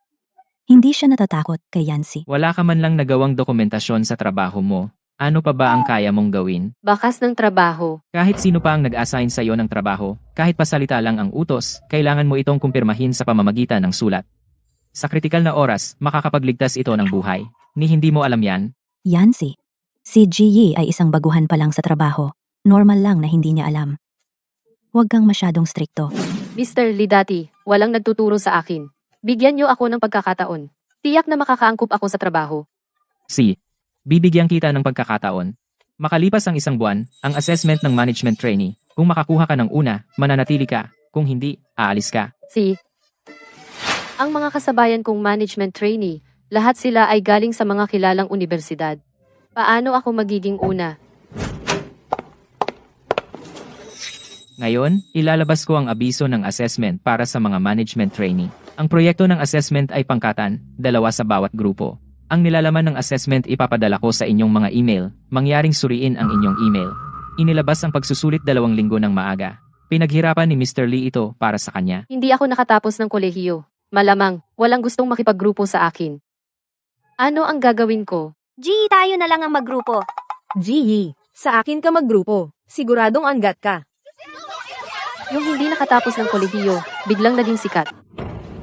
Hindi siya natatakot kay Yancy. Wala ka man lang nagawang dokumentasyon sa trabaho mo. Ano pa ba ang kaya mong gawin? Bakas ng trabaho. Kahit sino pa ang nag-assign sa iyo ng trabaho, kahit pasalita lang ang utos, kailangan mo itong kumpirmahin sa pamamagitan ng sulat. Sa kritikal na oras, makakapagligtas ito ng buhay. Ni hindi mo alam yan? Yancy, si Ji ay isang baguhan pa lang sa trabaho. Normal lang na hindi niya alam. Huwag kang masyadong strikto. Mr. Lidati, walang nagtuturo sa akin. Bigyan niyo ako ng pagkakataon. Tiyak na makakaangkop ako sa trabaho. Bibigyan kita ng pagkakataon. Makalipas ang isang buwan, ang assessment ng management trainee. Kung makakuha ka ng una, mananatili ka. Kung hindi, aalis ka. Ang mga kasabayan kong management trainee, lahat sila ay galing sa mga kilalang universidad. Paano ako magiging una? Ngayon, ilalabas ko ang abiso ng assessment para sa mga management trainee. Ang proyekto ng assessment ay pangkatan, 2 sa bawat grupo. Ang nilalaman ng assessment ipapadala ko sa inyong mga email, mangyaring suriin ang inyong email. Inilabas ang pagsusulit 2 linggo ng maaga. Pinaghirapan ni Mr. Lee ito para sa kanya. Hindi ako nakatapos ng kolehiyo. Malamang, walang gustong makipaggrupo sa akin. Ano ang gagawin ko? G, tayo na lang ang maggrupo. Ji, sa akin ka maggrupo. Siguradong anggat ka. Yung hindi nakatapos ng kolehiyo, biglang naging sikat.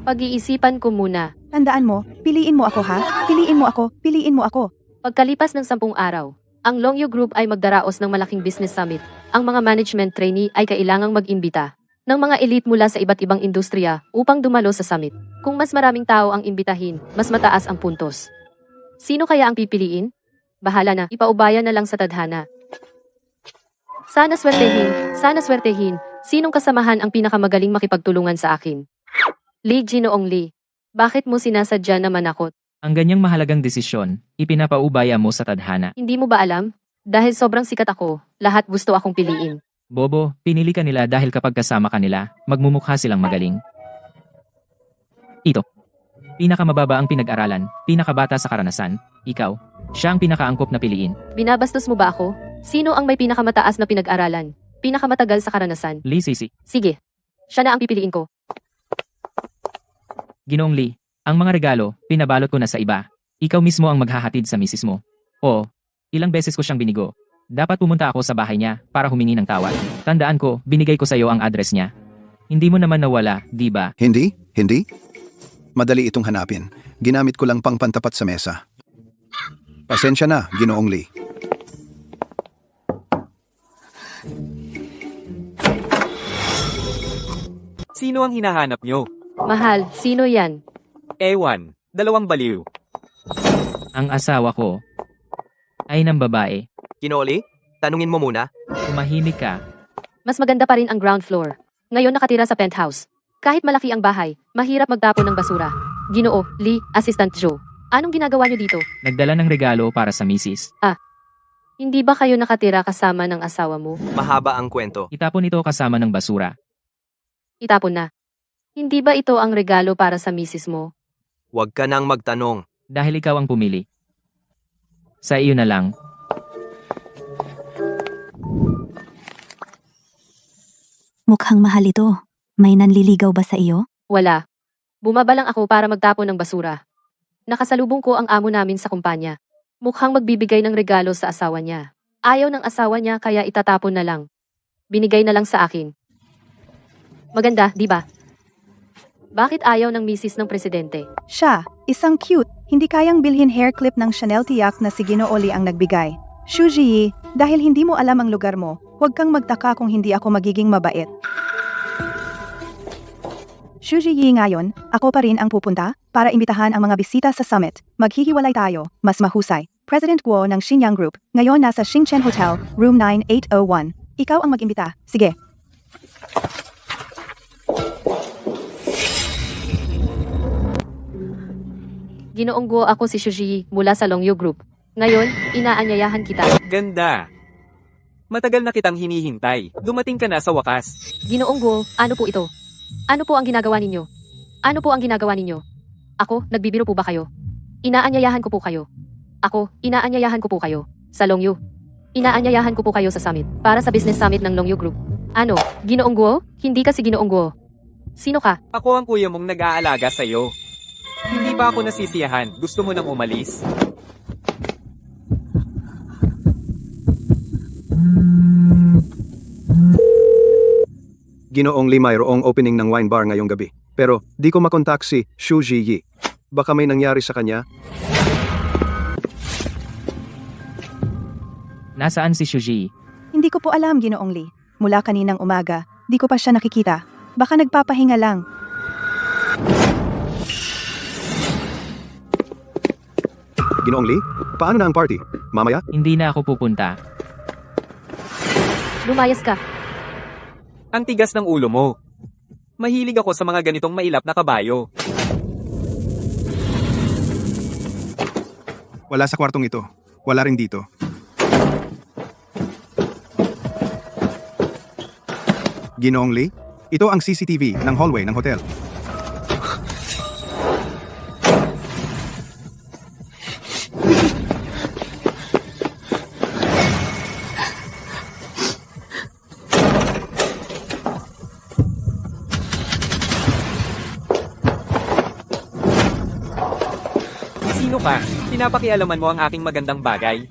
Pag-iisipan ko muna. Tandaan mo, piliin mo ako ha? Piliin mo ako, piliin mo ako. Pagkalipas ng 10 araw, ang Longyu Group ay magdaraos ng malaking business summit. Ang mga management trainee ay kailangang mag-imbita ng mga elite mula sa iba't ibang industriya upang dumalo sa summit. Kung mas maraming tao ang imbitahin, mas mataas ang puntos. Sino kaya ang pipiliin? Bahala na, ipaubaya na lang sa tadhana. Sana swertehin. Sinong kasamahan ang pinakamagaling makipagtulungan sa akin? Lee Ginoong Lee. Bakit mo sinasadya na manakot? Ang ganyang mahalagang desisyon, ipinapaubaya mo sa tadhana. Hindi mo ba alam? Dahil sobrang sikat ako, lahat gusto akong piliin. Bobo, pinili ka nila dahil kapag kasama ka nila, magmumukha silang magaling. Ito. Pinakamababa ang pinag-aralan, pinakabata sa karanasan, ikaw. Siya ang pinakaangkop na piliin. Binabastos mo ba ako? Sino ang may pinakamataas na pinag-aralan? Pinakamatagal sa karanasan? Lee Sisi. Sige. Siya na ang pipiliin ko. Ginoong Lee, ang mga regalo, pinabalot ko na sa iba. Ikaw mismo ang maghahatid sa misis mo. Oo. Ilang beses ko siyang binigo. Dapat pumunta ako sa bahay niya para humingi ng tawad. Tandaan ko, binigay ko sa iyo ang address niya. Hindi mo naman nawala, di ba? Hindi? Hindi? Madali itong hanapin. Ginamit ko lang pang pantapat sa mesa. Pasensya na, Ginoong Lee. Sino ang hinahanap nyo? Mahal, sino yan? Ewan, dalawang baliw. Ang asawa ko ay ng babae. Ginoli, tanungin mo muna. Tumahimik ka. Mas maganda pa rin ang ground floor. Ngayon nakatira sa penthouse. Kahit malaki ang bahay, mahirap magtapon ng basura. Ginoo, Lee, Assistant Joe. Anong ginagawa niyo dito? Nagdala ng regalo para sa misis. Hindi ba kayo nakatira kasama ng asawa mo? Mahaba ang kwento. Itapon ito kasama ng basura. Itapon na. Hindi ba ito ang regalo para sa misis mo? Huwag ka nang magtanong. Dahil ikaw ang pumili. Sa iyo na lang. Mukhang mahal ito. May nanliligaw ba sa iyo? Wala. Bumaba lang ako para magtapon ng basura. Nakasalubong ko ang amo namin sa kumpanya. Mukhang magbibigay ng regalo sa asawa niya. Ayaw ng asawa niya kaya itatapon na lang. Binigay na lang sa akin. Maganda, di ba? Bakit ayaw ng misis ng presidente? Siya, isang cute, hindi kayang bilhin hair clip ng Chanel tiyak na si Ginoo Lee ang nagbigay. Xu Ji, dahil hindi mo alam ang lugar mo, huwag kang magtaka kung hindi ako magiging mabait. Xu Ji ngayon, ako pa rin ang pupunta para imbitahan ang mga bisita sa summit. Maghihiwalay tayo, mas mahusay. President Guo ng Xinyang Group, ngayon nasa Xingchen Hotel, room 9801. Ikaw ang mag-imbita. Sige. Ginoong Guo, ako si Shuji mula sa Longyu Group. Ngayon, inaanyayahan kita. Ganda. Matagal na kitang hinihintay. Dumating ka na sa wakas. Ginoong Guo, ano po ito? Ano po ang ginagawa ninyo? Ano po ang ginagawa ninyo? Ako, nagbibiro po ba kayo? Inaanyayahan ko po kayo. Ako, inaanyayahan ko po kayo. Sa Longyu. Inaanyayahan ko po kayo sa summit. Para sa business summit ng Longyu Group. Ano, Ginoong Guo? Hindi ka si Ginoong Guo. Sino ka? Ako ang kuya mong nag-aalaga sa'yo. Hindi pa ako nasisiyahan. Gusto mo nang umalis? Ginoong Lee, mayroong opening ng wine bar ngayong gabi. Pero di ko makontak si Xu Ji. Baka may nangyari sa kanya? Nasaan si Shuji? Hindi ko po alam, Ginoong Lee. Mula kaninang umaga, di ko pa siya nakikita. Baka nagpapahinga lang. Ginoong Lee, paano na ang party? Mamaya? Hindi na ako pupunta. Lumayas ka. Ang tigas ng ulo mo. Mahilig ako sa mga ganitong mailap na kabayo. Wala sa kwartong ito. Wala rin dito. Ginoong Lee, ito ang CCTV ng hallway ng hotel. Sino ka? Pinapakialaman mo ang aking magandang bagay.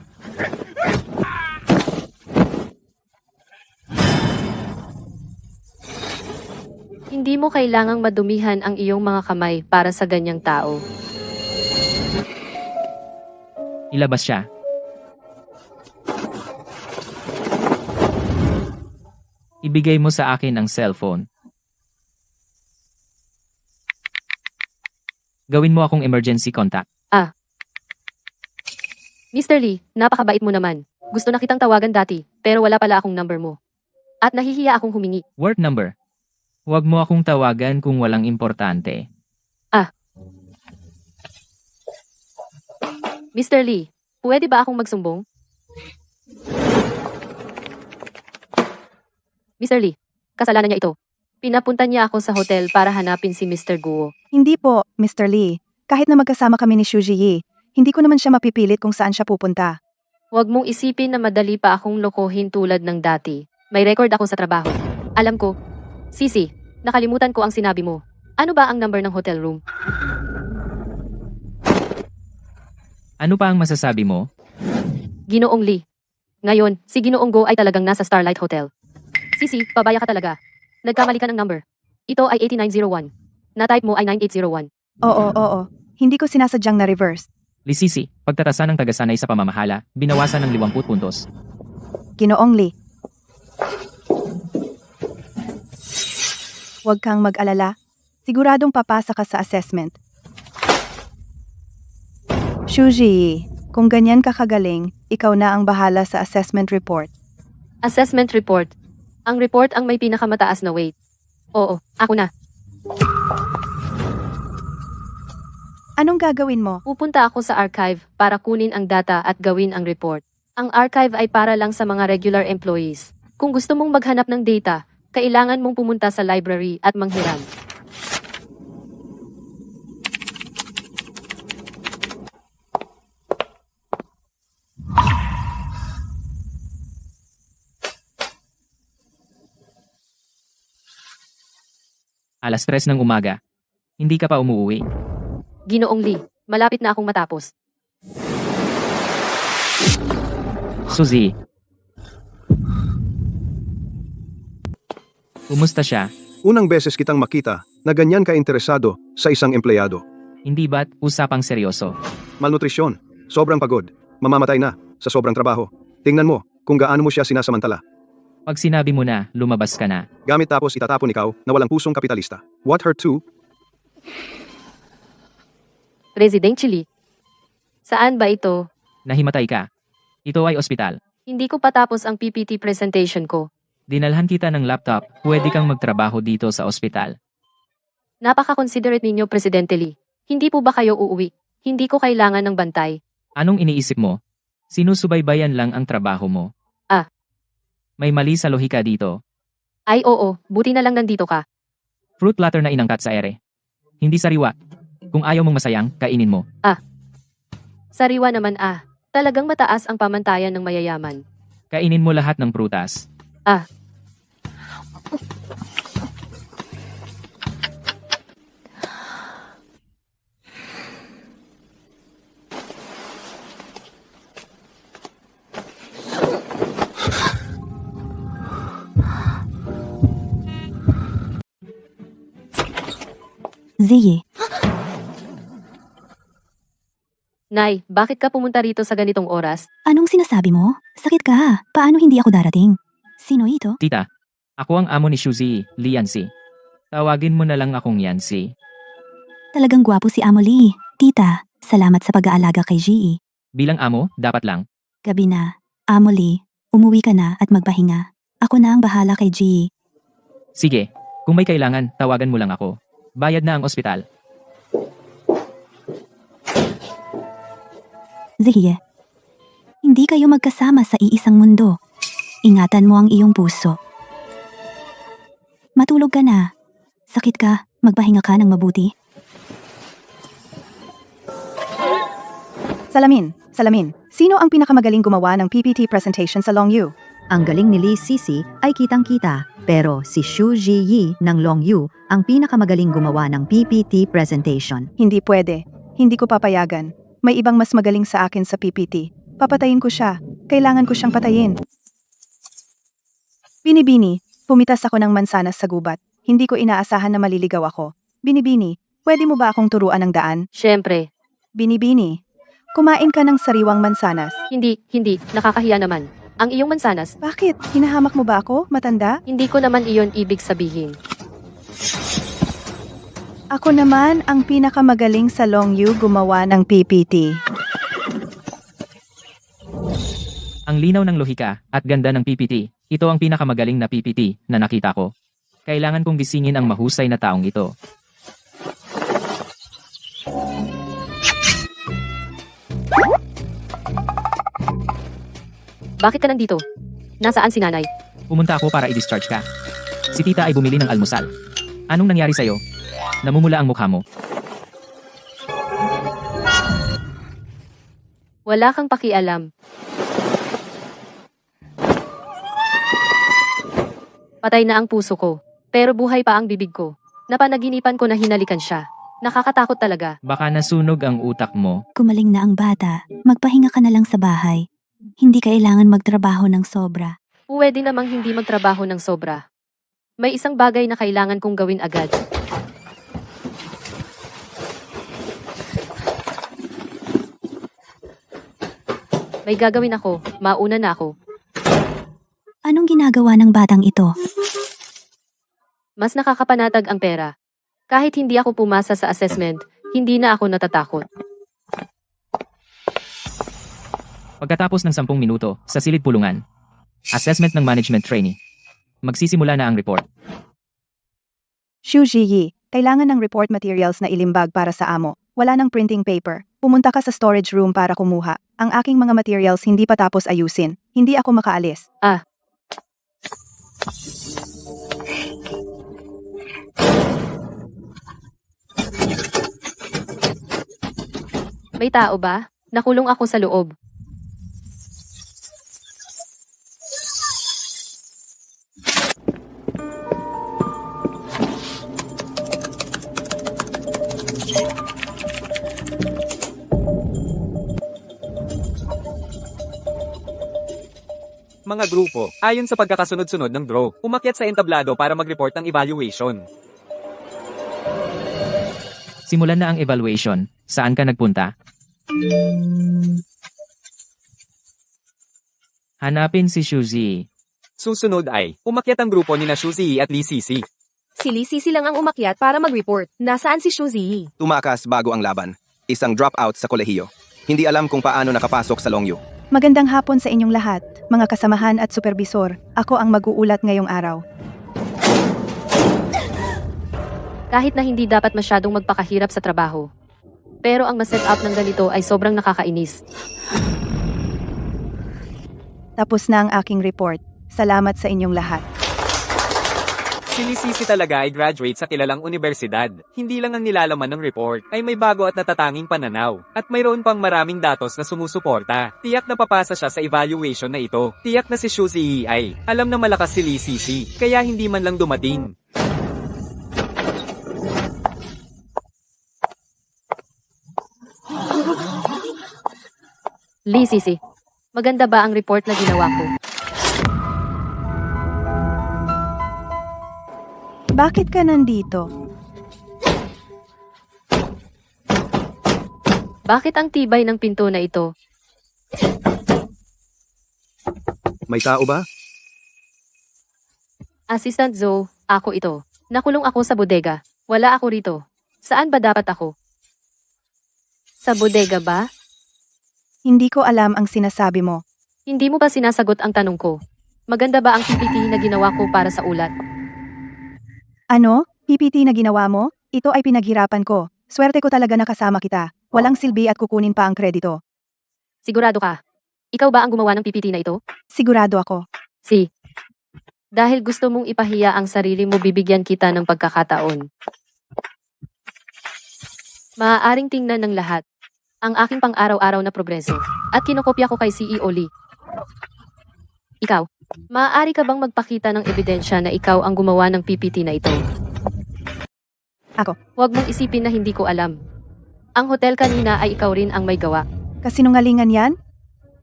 Hindi mo kailangang madumihan ang iyong mga kamay para sa ganyang tao. Ilabas siya. Ibigay mo sa akin ang cellphone. Gawin mo akong emergency contact. Mr. Lee, napakabait mo naman. Gusto na kitang tawagan dati, pero wala pala akong number mo. At nahihiya akong humingi. Work number. Huwag mo akong tawagan kung walang importante. Mr. Lee, pwede ba akong magsumbong? Mr. Lee, kasalanan niya ito. Pinapunta niya ako sa hotel para hanapin si Mr. Guo. Hindi po, Mr. Lee. Kahit na magkasama kami ni Shu Ji, hindi ko naman siya mapipilit kung saan siya pupunta. Huwag mong isipin na madali pa akong lokohin tulad ng dati. May record ako sa trabaho. Alam ko. Sisi, nakalimutan ko ang sinabi mo. Ano ba ang number ng hotel room? Ano pa ang masasabi mo? Ginoong Lee. Ngayon, si Ginoong Go ay talagang nasa Starlight Hotel. Sisi, pabaya ka talaga. Nagkamali ka ng number. Ito ay 8901. Na-type mo ay 9801. Oo. Hindi ko sinasadyang na-reverse. Lisisi, pagtatasan ng tagasanay sa pamamahala, binawasan ng 50 puntos. Ginoong Lee. Huwag kang mag-alala. Siguradong papasa ka sa assessment. Shuji, kung ganyan ka kagaling, ikaw na ang bahala sa assessment report. Assessment report. Ang report ang may pinakamataas na weight. Oo, ako na. Anong gagawin mo? Pupunta ako sa archive para kunin ang data at gawin ang report. Ang archive ay para lang sa mga regular employees. Kung gusto mong maghanap ng data, kailangan mong pumunta sa library at manghiram. Alas 3 ng umaga. Hindi ka pa umuwi. Ginoong Lee, malapit na akong matapos. Suzy. Kumusta siya? Unang beses kitang makita na ganyan ka interesado sa isang empleyado. Hindi ba't usapang seryoso? Malnutrisyon, sobrang pagod, mamamatay na sa sobrang trabaho. Tingnan mo kung gaano mo siya sinasamantala. Pag sinabi mo na, lumabas ka na. Gamit tapos itatapon ikaw na walang pusong kapitalista. What her to? Residentially. Saan ba ito? Nahimatay ka. Ito ay ospital. Hindi ko patapos ang PPT presentation ko. Dinalhan kita ng laptop, pwede kang magtrabaho dito sa ospital. Napaka-considerate ninyo, Presidente Lee. Hindi po ba kayo uuwi? Hindi ko kailangan ng bantay. Anong iniisip mo? Sinusubaybayan lang ang trabaho mo. May mali sa lohika dito. Ay oo, buti na lang nandito ka. Fruit platter na inangkat sa ere. Hindi sariwa. Kung ayaw mong masayang, kainin mo. Sariwa naman Talagang mataas ang pamantayan ng mayayaman. Kainin mo lahat ng prutas. Ziyi, Nay, bakit ka pumunta rito sa ganitong oras? anong sinasabi mo? Sakit ka. Paano hindi ako darating? Sino ito? Tita, ako ang amo ni Shuzi, Lee Yancy. Tawagin mo na lang akong Yancy. Talagang gwapo si Amo Lee. Tita, salamat sa pag-aalaga kay Ji. Bilang amo, dapat lang. Gabi na. Amo Lee, umuwi ka na at magpahinga. Ako na ang bahala kay Ji. Sige, kung may kailangan, tawagan mo lang ako. Bayad na ang ospital. Ziye, hindi kayo magkasama sa iisang mundo. Ingatan mo ang iyong puso. Matulog ka na. Sakit ka, magpahinga ka ng mabuti. Salamin. Sino ang pinakamagaling gumawa ng PPT presentation sa Longyu? Ang galing ni Lee Sisi ay kitang-kita, pero si Shu Ji ng Longyu ang pinakamagaling gumawa ng PPT presentation. Hindi pwede. Hindi ko papayagan. May ibang mas magaling sa akin sa PPT. Papatayin ko siya. Kailangan ko siyang patayin. Binibini, pumitas ako ng mansanas sa gubat. Hindi ko inaasahan na maliligaw ako. Binibini, pwede mo ba akong turuan ng daan? Siyempre. Binibini, kumain ka ng sariwang mansanas. Hindi. Nakakahiya naman. Ang iyong mansanas, Bakit? Hinahamak mo ba ako? Matanda? hindi ko naman iyon ibig sabihin. Ako naman ang pinakamagaling sa Longyu gumawa ng PPT. Ang linaw ng lohika at ganda ng PPT, ito ang pinakamagaling na PPT na nakita ko. Kailangan kong gisingin ang mahusay na taong ito. Bakit ka nandito? Nasaan si nanay? Pumunta ako para i-discharge ka. Si tita ay bumili ng almusal. Anong nangyari sa'yo? Namumula ang mukha mo. Wala kang pakialam. Patay na ang puso ko. Pero buhay pa ang bibig ko. Napanaginipan ko na hinalikan siya. Nakakatakot talaga. Baka nasunog ang utak mo. Gumaling na ang bata. Magpahinga ka na lang sa bahay. Hindi kailangan magtrabaho ng sobra. Pwede namang hindi magtrabaho ng sobra. May isang bagay na kailangan kong gawin agad. May gagawin ako. Mauna na ako. Anong ginagawa ng batang ito? Mas nakakapanatag ang pera. Kahit hindi ako pumasa sa assessment, hindi na ako natatakot. Pagkatapos ng 10 minuto, sa silid pulungan. Assessment ng management trainee. Magsisimula na ang report. Xu Ziyi, kailangan ng report materials na ilimbag para sa amo. Wala ng printing paper. Pumunta ka sa storage room para kumuha. Ang aking mga materials hindi pa tapos ayusin. Hindi ako makaalis. May tao ba? Nakulong ako sa loob. Mga grupo, ayon sa pagkakasunod-sunod ng draw, umakyat sa entablado para mag-report ng evaluation. Simulan na ang evaluation. Saan ka nagpunta? Hanapin si Shuzi. Susunod ay, umakyat ang grupo ni na Shuzi at Lee Sisi. Si Lee Sisi lang ang umakyat para mag-report. Nasaan si Xu Ziyi? Tumakas bago ang laban. Isang dropout sa kolehiyo. Hindi alam kung paano nakapasok sa Longyu. Magandang hapon sa inyong lahat, mga kasamahan at supervisor. Ako ang mag-uulat ngayong araw. Kahit na hindi dapat masyadong magpakahirap sa trabaho. Pero ang ma-set up ng ganito ay sobrang nakakainis. Tapos na ang aking report. Salamat sa inyong lahat. Si Lee Sisi talaga ay graduate sa kilalang universidad. Hindi lang ang nilalaman ng report, ay may bago at natatanging pananaw. At mayroon pang maraming datos na sumusuporta. Tiyak na papasa siya sa evaluation na ito. Tiyak na si Xu Ziyi ay, alam na malakas si Lee Sisi, kaya hindi man lang dumating. Lee Sisi, maganda ba ang report na ginawa ko? Bakit ka nandito? Bakit ang tibay ng pinto na ito? May tao ba? Assistant Zoe, ako ito. Nakulong ako sa bodega. Wala ako rito. Saan ba dapat ako? Sa bodega ba? Hindi ko alam ang sinasabi mo. Hindi mo ba sinasagot ang tanong ko? Maganda ba ang PPT na ginawa ko para sa ulat? Ano? PPT na ginawa mo? Ito ay pinaghirapan ko. Swerte ko talaga na kasama kita. Walang silbi at kukunin pa ang kredito. Sigurado ka? Ikaw ba ang gumawa ng PPT na ito? Sigurado ako. Si. Dahil gusto mong ipahiya ang sarili mo, bibigyan kita ng pagkakataon. Maaaring tingnan ng lahat ang aking pang-araw-araw na progreso at kinokopya ko kay CEO Lee. Ikaw, maaari ka bang magpakita ng ebidensya na ikaw ang gumawa ng PPT na ito? Ako. Huwag mong isipin na hindi ko alam. Ang hotel kanina ay ikaw rin ang may gawa. Kasinungalingan yan?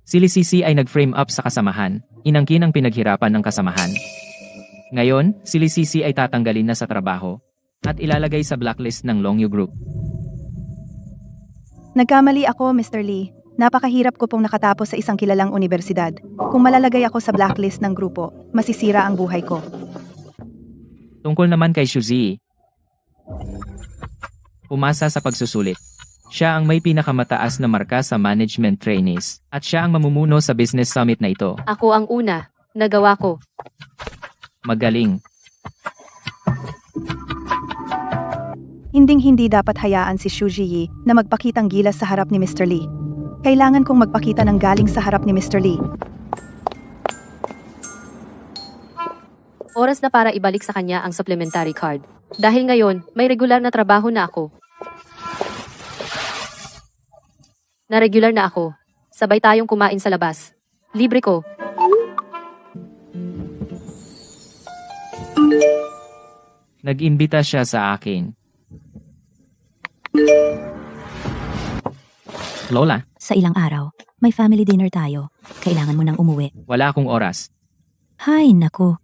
Si Lee Sisi ay nag-frame up sa kasamahan. Inangkin ang pinaghirapan ng kasamahan. Ngayon, si Lee Sisi ay tatanggalin na sa trabaho at ilalagay sa blacklist ng Longyu Group. Nagkamali ako, Mr. Lee. Napakahirap ko pong nakatapos sa isang kilalang universidad. Kung malalagay ako sa blacklist ng grupo, masisira ang buhay ko. Tungkol naman kay Shuzi, pumasa sa pagsusulit. Siya ang may pinakamataas na marka sa management trainees, at siya ang mamumuno sa business summit na ito. Ako ang una. Nagawa ko. Magaling. Hinding-hindi dapat hayaan si Xu Ziyi na magpakitang gilas sa harap ni Mr. Lee. Kailangan kong magpakita ng galing sa harap ni Mr. Lee. Oras na para ibalik sa kanya ang supplementary card. Dahil ngayon, may regular na trabaho na ako. Na-regular na ako. Sabay tayong kumain sa labas. Libre ko. Nag-imbita siya sa akin. Lola, Sa ilang araw, may family dinner tayo. Kailangan mo nang umuwi. wala akong oras. Hay nako.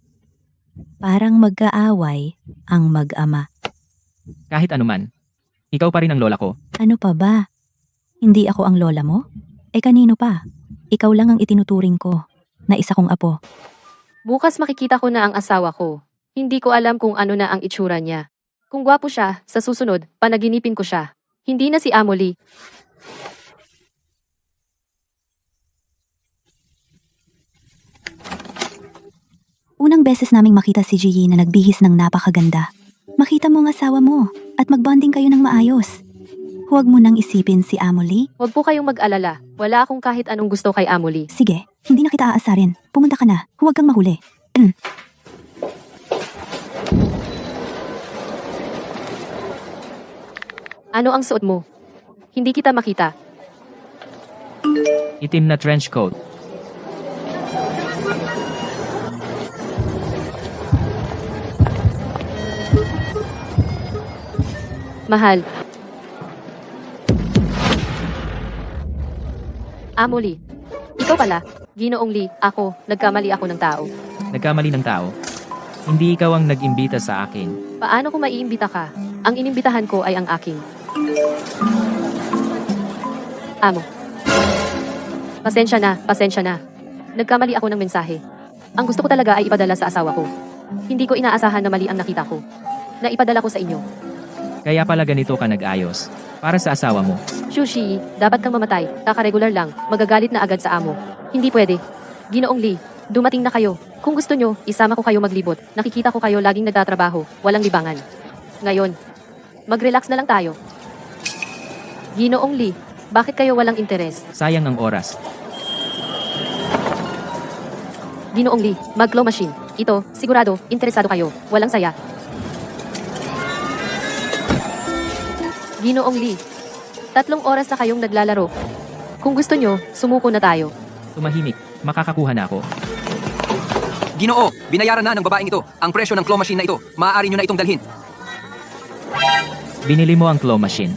Parang magkaaway ang mag-ama. Kahit anuman. Ikaw pa rin ang lola ko. Ano pa ba? Hindi ako ang lola mo? Kanino pa? Ikaw lang ang itinuturing ko na isa kong apo. Bukas makikita ko na ang asawa ko. Hindi ko alam kung ano na ang itsura niya. Kung gwapo siya, sa susunod, panaginipin ko siya. Hindi na si Amoli. Unang beses naming makita si Ji na nagbihis ng napakaganda. Makita mo ang asawa mo at magbonding kayo ng maayos. Huwag mo nang isipin si Amoli. Huwag po kayong mag-alala. Wala akong kahit anong gusto kay Amoli. Sige, hindi na kita aasarin. Pumunta ka na. Huwag kang mahuli. Ano ang suot mo? Hindi kita makita. Itim na trench coat. Mahal. Amoli. Ikaw pala. Ginoong Lee, ako. Nagkamali ako ng tao. Nagkamali ng tao. Hindi ikaw ang nag-imbita sa akin. Paano ko maiimbita ka? Ang inimbitahan ko ay ang aking. Amo. Pasensya na, pasensya na. Nagkamali ako ng mensahe. Ang gusto ko talaga ay ipadala sa asawa ko. Hindi ko inaasahan na mali ang nakita ko. Naipadala ko sa inyo. Kaya pala ganito ka nag-ayos. Para sa asawa mo. Shushi, dapat kang mamatay. Kaka-regular lang. Magagalit na agad sa amo. Hindi pwede. Ginoong Lee, dumating na kayo. Kung gusto nyo, isama ko kayo maglibot. Nakikita ko kayo laging nagtatrabaho. Walang libangan. Ngayon, mag-relax na lang tayo. Ginoong Lee, bakit kayo walang interes? Sayang ang oras. Ginoong Lee, mag-claw machine. Ito, sigurado, interesado kayo. Walang saya. Ginoong Lee, 3 oras na kayong naglalaro. Kung gusto nyo, sumuko na tayo. Tumahimik. Makakakuha na ako. Ginoo, binayaran na ng babaeng ito. Ang presyo ng claw machine na ito. Maaari nyo na itong dalhin. Binili mo ang claw machine.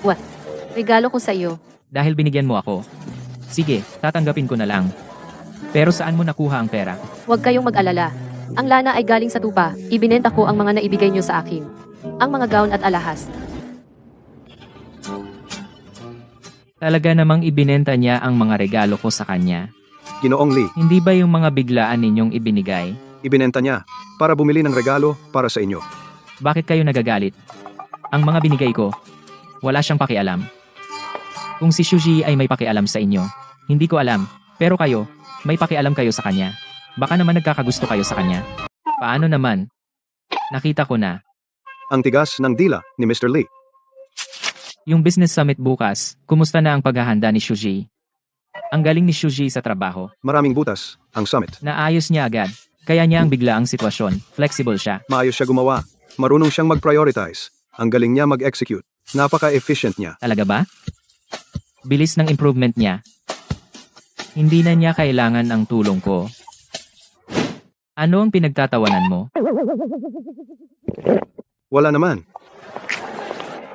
What? Regalo ko sa iyo. Dahil binigyan mo ako. Sige, tatanggapin ko na lang. Pero saan mo nakuha ang pera? Huwag kayong mag-alala. Ang lana ay galing sa tupa. Ibinenta ko ang mga naibigay nyo sa akin. Ang mga gown at alahas. Talaga namang ibinenta niya ang mga regalo ko sa kanya. Ginoong Lee, Hindi ba yung mga biglaan ninyong ibinigay? ibinenta niya para bumili ng regalo para sa inyo. Bakit kayo nagagalit? Ang mga binigay ko, wala siyang pakialam. Kung si Shuji ay may pakialam sa inyo, hindi ko alam. Pero kayo, may pakialam kayo sa kanya. Baka naman nagkakagusto kayo sa kanya. Paano naman? Nakita ko na. Ang tigas ng dila ni Mr. Lee. Yung business summit bukas, kumusta na ang paghahanda ni Shuji? Ang galing ni Shuji sa trabaho. Maraming butas ang summit. Naayos niya agad. Kaya niya ang biglaang sitwasyon. Flexible siya. Maayos siya gumawa. Marunong siyang mag-prioritize. Ang galing niya mag-execute. Napaka-efficient niya. Talaga ba? Bilis ng improvement niya. Hindi na niya kailangan ang tulong ko. Ano ang pinagtatawanan mo? Wala naman.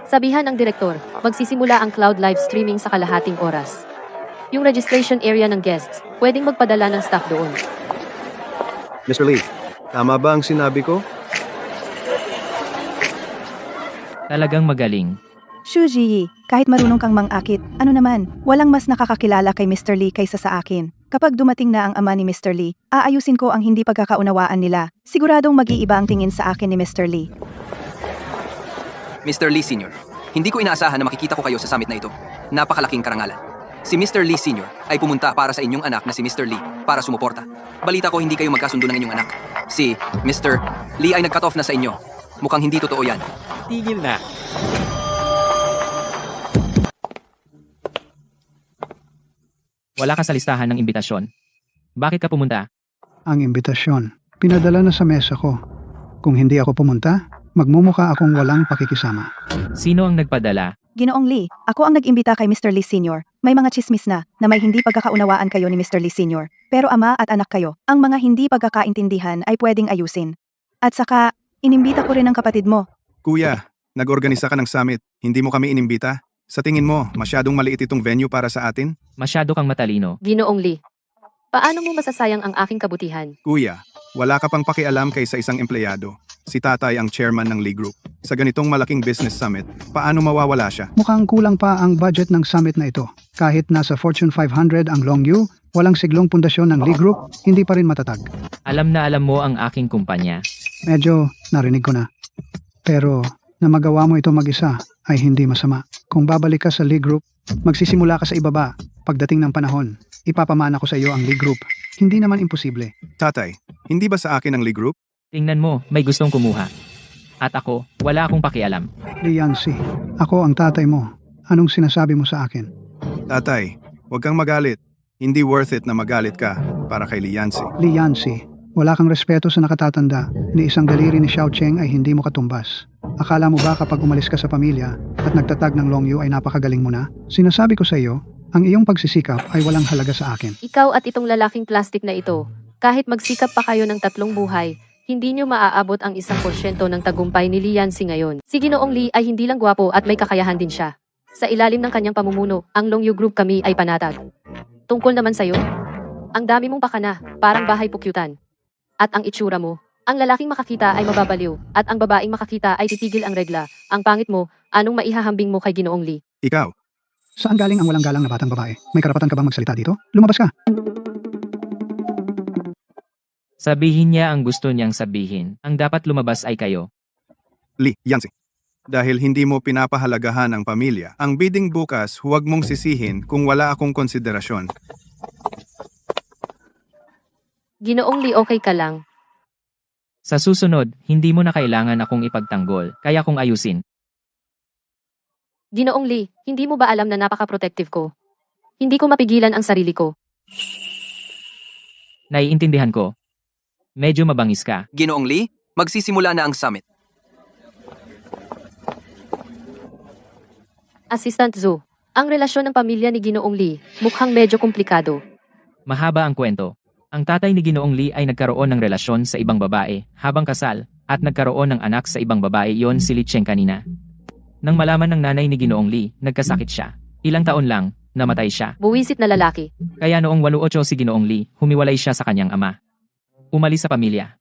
Sabihan ng direktor, magsisimula ang cloud live streaming sa kalahating oras. Yung registration area ng guests, pwedeng magpadala ng staff doon. Mr. Lee, tama ba ang sinabi ko? Talagang magaling. Xu Ziyi, kahit marunong kang mang-akit, ano naman, walang mas nakakakilala kay Mr. Lee kaysa sa akin. Kapag dumating na ang ama ni Mr. Lee, aayusin ko ang hindi pagkakaunawaan nila. Siguradong mag-iiba ang tingin sa akin ni Mr. Lee. Mr. Lee Sr., Hindi ko inaasahan na makikita ko kayo sa summit na ito. Napakalaking karangalan. Si Mr. Lee Sr. ay pumunta para sa inyong anak na si Mr. Lee para sumuporta. Balita ko hindi kayo magkasundo ng inyong anak. Si Mr. Lee ay nag-cut off na sa inyo. Mukhang hindi totoo yan. Tigil na. Wala ka sa listahan ng imbitasyon. Bakit ka pumunta? Ang imbitasyon, pinadala na sa mesa ko. Kung hindi ako pumunta, magmumukha akong walang pakikisama. Sino ang nagpadala? Ginoong Lee, ako ang nag-imbita kay Mr. Lee Sr. May mga chismis na may hindi pagkakaunawaan kayo ni Mr. Lee Sr. Pero ama at anak kayo, ang mga hindi pagkakaintindihan ay pwedeng ayusin. At saka, inimbita ko rin ang kapatid mo. Kuya, nag-organisa ka ng summit. Hindi mo kami inimbita? Sa tingin mo, masyadong maliit itong venue para sa atin? Masyado kang matalino. Ginoong Lee, paano mo masasayang ang aking kabutihan? Kuya, wala ka pang pakialam kaysa isang empleyado. Si tatay ang chairman ng Lee Group. Sa ganitong malaking business summit, paano mawawala siya? Mukhang kulang pa ang budget ng summit na ito. Kahit nasa Fortune 500 ang Long Yu, walang siglong pundasyon ng Lee Group, hindi pa rin matatag. Alam na alam mo ang aking kumpanya. Medyo narinig ko na. Pero na magawa mo ito mag-isa ay hindi masama. Kung babalik ka sa Lee Group, magsisimula ka sa ibaba. Pagdating ng panahon, ipapamana ko sa iyo ang Lee Group. Hindi naman imposible. Tatay, hindi ba sa akin ang Lee Group? Tingnan mo, may gustong kumuha. At ako, wala akong pakialam. Lee Yancy, ako ang tatay mo. Anong sinasabi mo sa akin? Tatay, huwag kang magalit. Hindi worth it na magalit ka para kay Lee Yancy. Lee Yancy, wala kang respeto sa nakatatanda. Ni isang daliri ni Xiao Cheng ay hindi mo katumbas. Akala mo ba kapag umalis ka sa pamilya at nagtatag ng Long Yu ay napakagaling mo na? Sinasabi ko sa iyo, ang iyong pagsisikap ay walang halaga sa akin. Ikaw at itong lalaking plastic na ito, kahit magsikap pa kayo ng 3 buhay, hindi nyo maaabot ang 1% ng tagumpay ni Lee Yancy ngayon. Si Ginoong Lee ay hindi lang gwapo at may kakayahan din siya. Sa ilalim ng kanyang pamumuno, ang Long Yu Group kami ay panatag. Tungkol naman sa'yo, ang dami mong pakana, parang bahay pukyutan. At ang itsura mo, ang lalaking makakita ay mababaliw, at ang babaeng makakita ay titigil ang regla. Ang pangit mo, anong maihahambing mo kay Ginoong Lee? Ikaw, Saan galing ang walang galang na batang babae? May karapatan ka bang magsalita dito? Lumabas ka! Sabihin niya ang gusto niyang sabihin. Ang dapat lumabas ay kayo. Lee Yancy. Dahil hindi mo pinapahalagahan ang pamilya, ang bidding bukas huwag mong sisihin kung wala akong konsiderasyon. Ginoong Lee, okay ka lang? Sa susunod, hindi mo na kailangan akong ipagtanggol, kaya kong ayusin. Ginoong Lee, hindi mo ba alam na napaka-protective ko? Hindi ko mapigilan ang sarili ko. Naiintindihan ko. Medyo mabangis ka. Ginoong Lee, magsisimula na ang summit. Assistant Zhu, ang relasyon ng pamilya ni Ginoong Lee mukhang medyo komplikado. Mahaba ang kwento. Ang tatay ni Ginoong Lee ay nagkaroon ng relasyon sa ibang babae habang kasal at nagkaroon ng anak sa ibang babae, yon si Lee Cheng kanina. Nang malaman ng nanay ni Ginoong Lee, nagkasakit siya. Ilang taon lang, namatay siya. Buwisit na lalaki. Kaya noong 88 si Ginoong Lee, humiwalay siya sa kanyang ama. Umalis sa pamilya.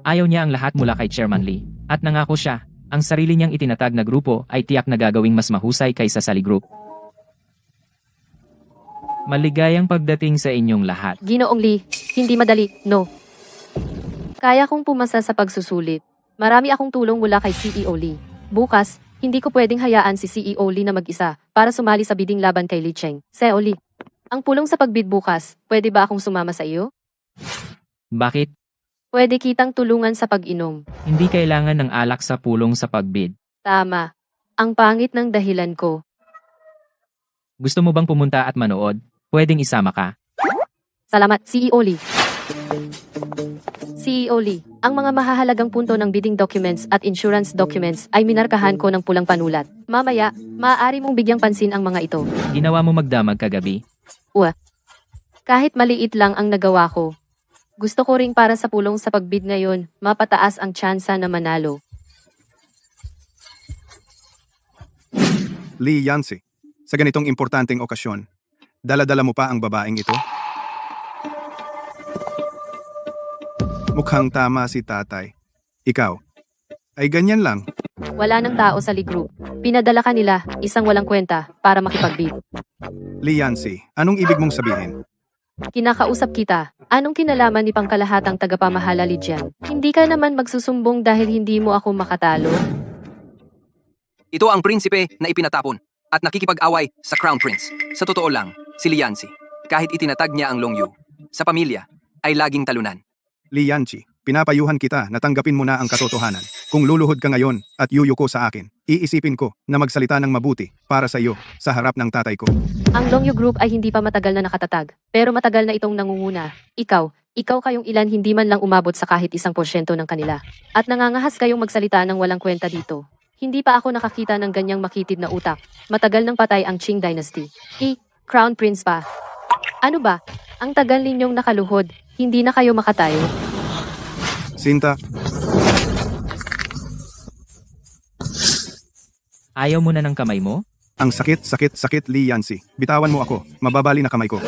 Ayaw niya ang lahat mula kay Chairman Lee. At nangako siya, ang sarili niyang itinatag na grupo ay tiyak na gagawing mas mahusay kaysa sa Lee Group. Maligayang pagdating sa inyong lahat. Ginoong Lee, hindi madali, no. Kaya kong pumasa sa pagsusulit. Marami akong tulong mula kay CEO Lee. Bukas, hindi ko pwedeng hayaan si CEO Lee na mag-isa para sumali sa bidding laban kay Lee Cheng. CEO Lee, ang pulong sa pagbid bukas, pwede ba akong sumama sa iyo? Bakit? Pwede kitang tulungan sa pag-inom. Hindi kailangan ng alak sa pulong sa pagbid. Tama. Ang pangit ng dahilan ko. Gusto mo bang pumunta at manood? Pwedeng isama ka. Salamat, CEO Lee. CEO Lee, ang mga mahahalagang punto ng bidding documents at insurance documents ay minarkahan ko ng pulang panulat. Mamaya, maaari mong bigyang pansin ang mga ito. Ginawa mo magdamag kagabi? Kahit maliit lang ang nagawa ko. Gusto ko ring para sa pulong sa pagbid ngayon, mapataas ang tsansa na manalo. Lee Yancy, sa ganitong importanteng okasyon, dala-dala mo pa ang babaeng ito? Mukhang tama si tatay. Ikaw, ay ganyan lang. Wala nang tao sa Lee Group. Pinadala ka nila, isang walang kwenta, para makipagbid. Lee Yancy, anong ibig mong sabihin? Kinakausap kita. Anong kinalaman ni pangkalahatang tagapamahala Lee Jian? Hindi ka naman magsusumbong dahil hindi mo ako makatalo? Ito ang prinsipe na ipinatapon at nakikipag-away sa Crown Prince. Sa totoo lang, si Liansi, kahit itinatag niya ang Longyu, sa pamilya, ay laging talunan. Li Yanqi, pinapayuhan kita na tanggapin mo na ang katotohanan. Kung luluhod ka ngayon at yuyuko sa akin, iisipin ko na magsalita ng mabuti para sa iyo sa harap ng tatay ko. Ang Longyu Group ay hindi pa matagal na nakatatag, pero matagal na itong nangunguna. Ikaw kayong ilan hindi man lang umabot sa kahit 1% ng kanila. At nangangahas kayong magsalita ng walang kwenta dito. Hindi pa ako nakakita ng ganyang makitid na utak. Matagal nang patay ang Qing Dynasty. Crown Prince pa. Ano ba? Ang tagal ninyong nakaluhod, hindi na kayo makatayo. Sinta, Ayaw mo na ng kamay mo? ang sakit, Li Yanqi. Bitawan mo ako, mababali na kamay ko.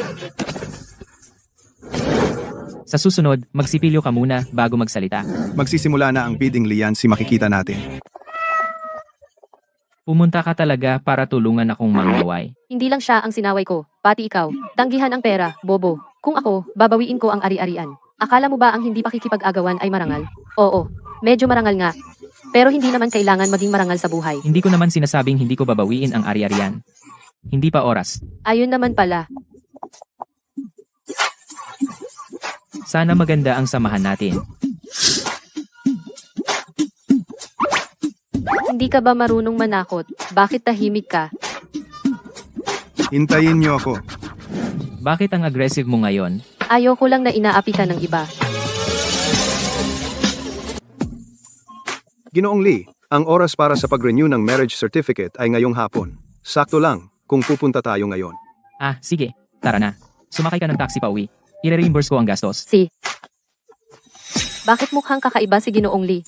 Sa susunod, magsipilyo ka muna bago magsalita. Magsisimula na ang bidding, Li Yanqi, makikita natin. Pumunta ka talaga para tulungan akong mangaway. Hindi lang siya ang sinaway ko, pati ikaw. Tanggihan ang pera, bobo. Kung ako, babawiin ko ang ari-arian. Akala mo ba ang hindi pakikipag-agawan ay marangal? Oo, medyo marangal nga. Pero hindi naman kailangan maging marangal sa buhay. Hindi ko naman sinasabing hindi ko babawiin ang ari-arian. Hindi pa oras. Ayun naman pala. Sana maganda ang samahan natin. Hindi ka ba marunong manakot? Bakit tahimik ka? Hintayin niyo ako. Bakit ang aggressive mo ngayon? Ayoko lang na inaapi ka ng iba. Ginoong Li, ang oras para sa pag-renew ng marriage certificate ay ngayong hapon. Sakto lang kung pupunta tayo ngayon. Ah, sige. Tara na. Sumakay ka ng taxi pa uwi. I-reimburse ko ang gastos. Bakit mukhang kakaiba si Ginoong Lee?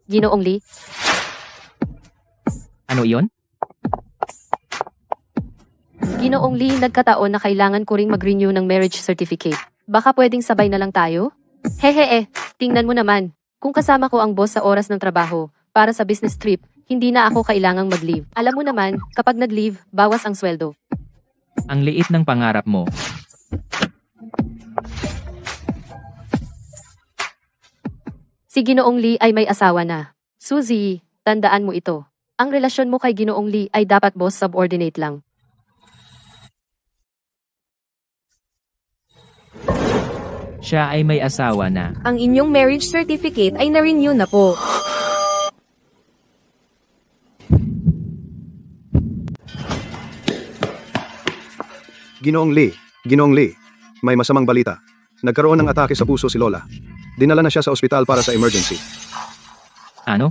Ginoong Lee? Ano iyon? Ginoong Lee, nagkataon na kailangan ko ring mag-renew ng marriage certificate. Baka pwedeng sabay na lang tayo? Tingnan mo naman. Kung kasama ko ang boss sa oras ng trabaho, para sa business trip, hindi na ako kailangang mag-leave. Alam mo naman, kapag nag-leave, bawas ang sweldo. Ang liit ng pangarap mo. Si Ginoong Lee ay may asawa na. Suzy, tandaan mo ito. Ang relasyon mo kay Ginoong Lee ay dapat boss subordinate lang. Siya ay may asawa na. Ang inyong marriage certificate ay na-renew na po. Ginoong Li, may masamang balita. Nagkaroon ng atake sa puso si Lola. Dinala na siya sa ospital para sa emergency. Ano?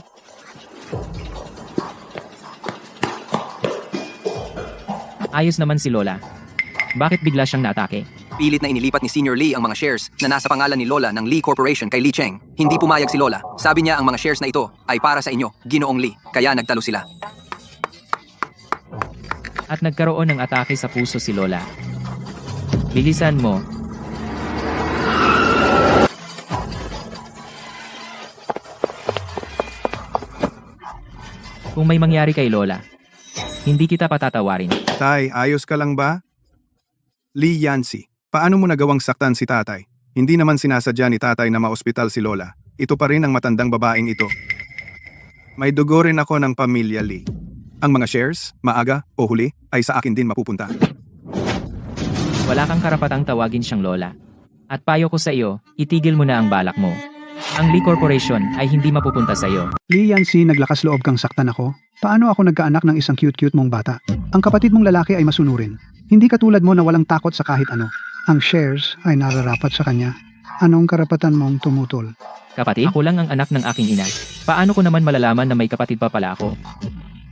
Ayos naman si Lola. Bakit bigla siyang naatake? Pilit na inilipat ni Senior Lee ang mga shares na nasa pangalan ni Lola ng Lee Corporation kay Lee Cheng. Hindi pumayag si Lola. Sabi niya ang mga shares na ito ay para sa inyo, Ginoong Lee. Kaya nagtalo sila. At nagkaroon ng atake sa puso si Lola. Bilisan mo. Kung may mangyari kay Lola, hindi kita patatawarin. Tay, ayos ka lang ba? Li Yanqi, paano mo nagawang saktan si tatay? Hindi naman sinasadya ni tatay na maospital si Lola. Ito pa rin ang matandang babaeng ito. May dugo rin ako ng pamilya Li. Ang mga shares, maaga o huli, ay sa akin din mapupunta. Wala kang karapatang tawagin siyang Lola. At payo ko sa iyo, itigil mo na ang balak mo. Ang Lee Corporation ay hindi mapupunta sa iyo. Li Yanqi, naglakas loob kang saktan ako. Paano ako nagkaanak ng isang cute-cute mong bata? Ang kapatid mong lalaki ay masunurin. Hindi katulad mo na walang takot sa kahit ano. Ang shares ay nararapat sa kanya. Anong karapatan mong tumutol? Kapatid? Ako lang ang anak ng aking ina. Paano ko naman malalaman na may kapatid pa pala ako?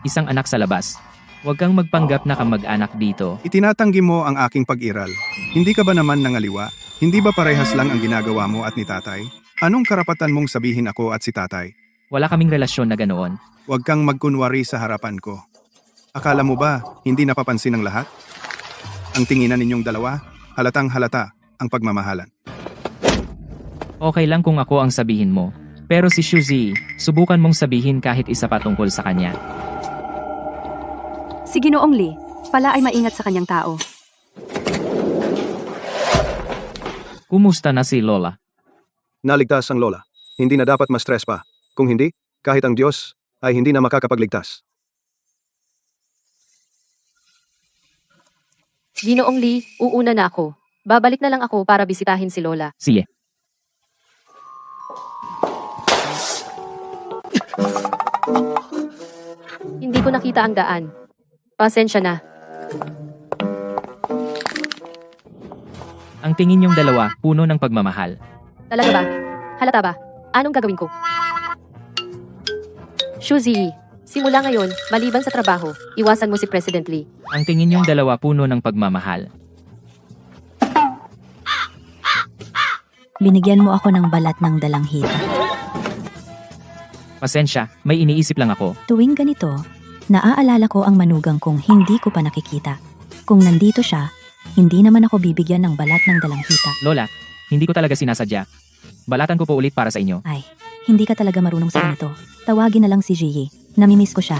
Isang anak sa labas. Huwag kang magpanggap na kamag-anak dito. Itinatanggi mo ang aking pag-iral. Hindi ka ba naman nangaliwa? Hindi ba parehas lang ang ginagawa mo at ni tatay? Anong karapatan mong sabihin ako at si tatay? Wala kaming relasyon na ganoon. Huwag kang magkunwari sa harapan ko. Akala mo ba, hindi napapansin ng lahat? Ang tinginan ninyong dalawa, halatang halata ang pagmamahalan. Okay lang kung ako ang sabihin mo. Pero si Suzy, subukan mong sabihin kahit isa pa tungkol sa kanya. Si Ginoong Lee, pala ay maingat sa kanyang tao. Kumusta na si Lola? Naligtas ang Lola. Hindi na dapat ma-stress pa. Kung hindi, kahit ang Diyos ay hindi na makakapagligtas. Ginoong Lee, uuna na ako. Babalik na lang ako para bisitahin si Lola. Sige. Hindi ko nakita ang daan. Pasensya na. Ang tingin niyong dalawa, puno ng pagmamahal. Talaga ba? Halata ba? Anong gagawin ko? Shuzi, simula ngayon, maliban sa trabaho, iwasan mo si President Lee. Ang tingin niyong dalawa, puno ng pagmamahal. Binigyan mo ako ng balat ng dalanghita. Pasensya, may iniisip lang ako. Tuwing ganito, naaalala ko ang manugang kong hindi ko pa nakikita. Kung nandito siya, hindi naman ako bibigyan ng balat ng dalanghita. Lola, hindi ko talaga sinasadya. Balatan ko po ulit para sa inyo. Ay, hindi ka talaga marunong sa ganito. Tawagin na lang si Ji. Namimiss ko siya.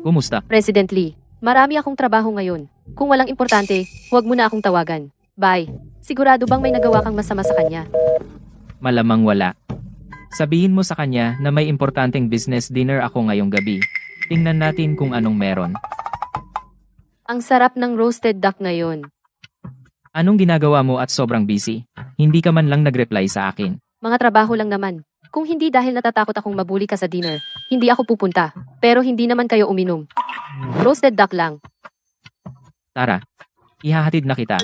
Kumusta? President Lee, marami akong trabaho ngayon. Kung walang importante, huwag mo na akong tawagan. Bye. Sigurado bang may nagawa kang masama sa kanya? Malamang wala. Sabihin mo sa kanya na may importanteng business dinner ako ngayong gabi. Tingnan natin kung anong meron. Ang sarap ng roasted duck ngayon. Anong ginagawa mo at sobrang busy? Hindi ka man lang nag-reply sa akin. Mga trabaho lang naman. Kung hindi dahil natatakot akong mabuli ka sa dinner, hindi ako pupunta. Pero hindi naman kayo uminom. Roasted duck lang. Tara, ihahatid na kita.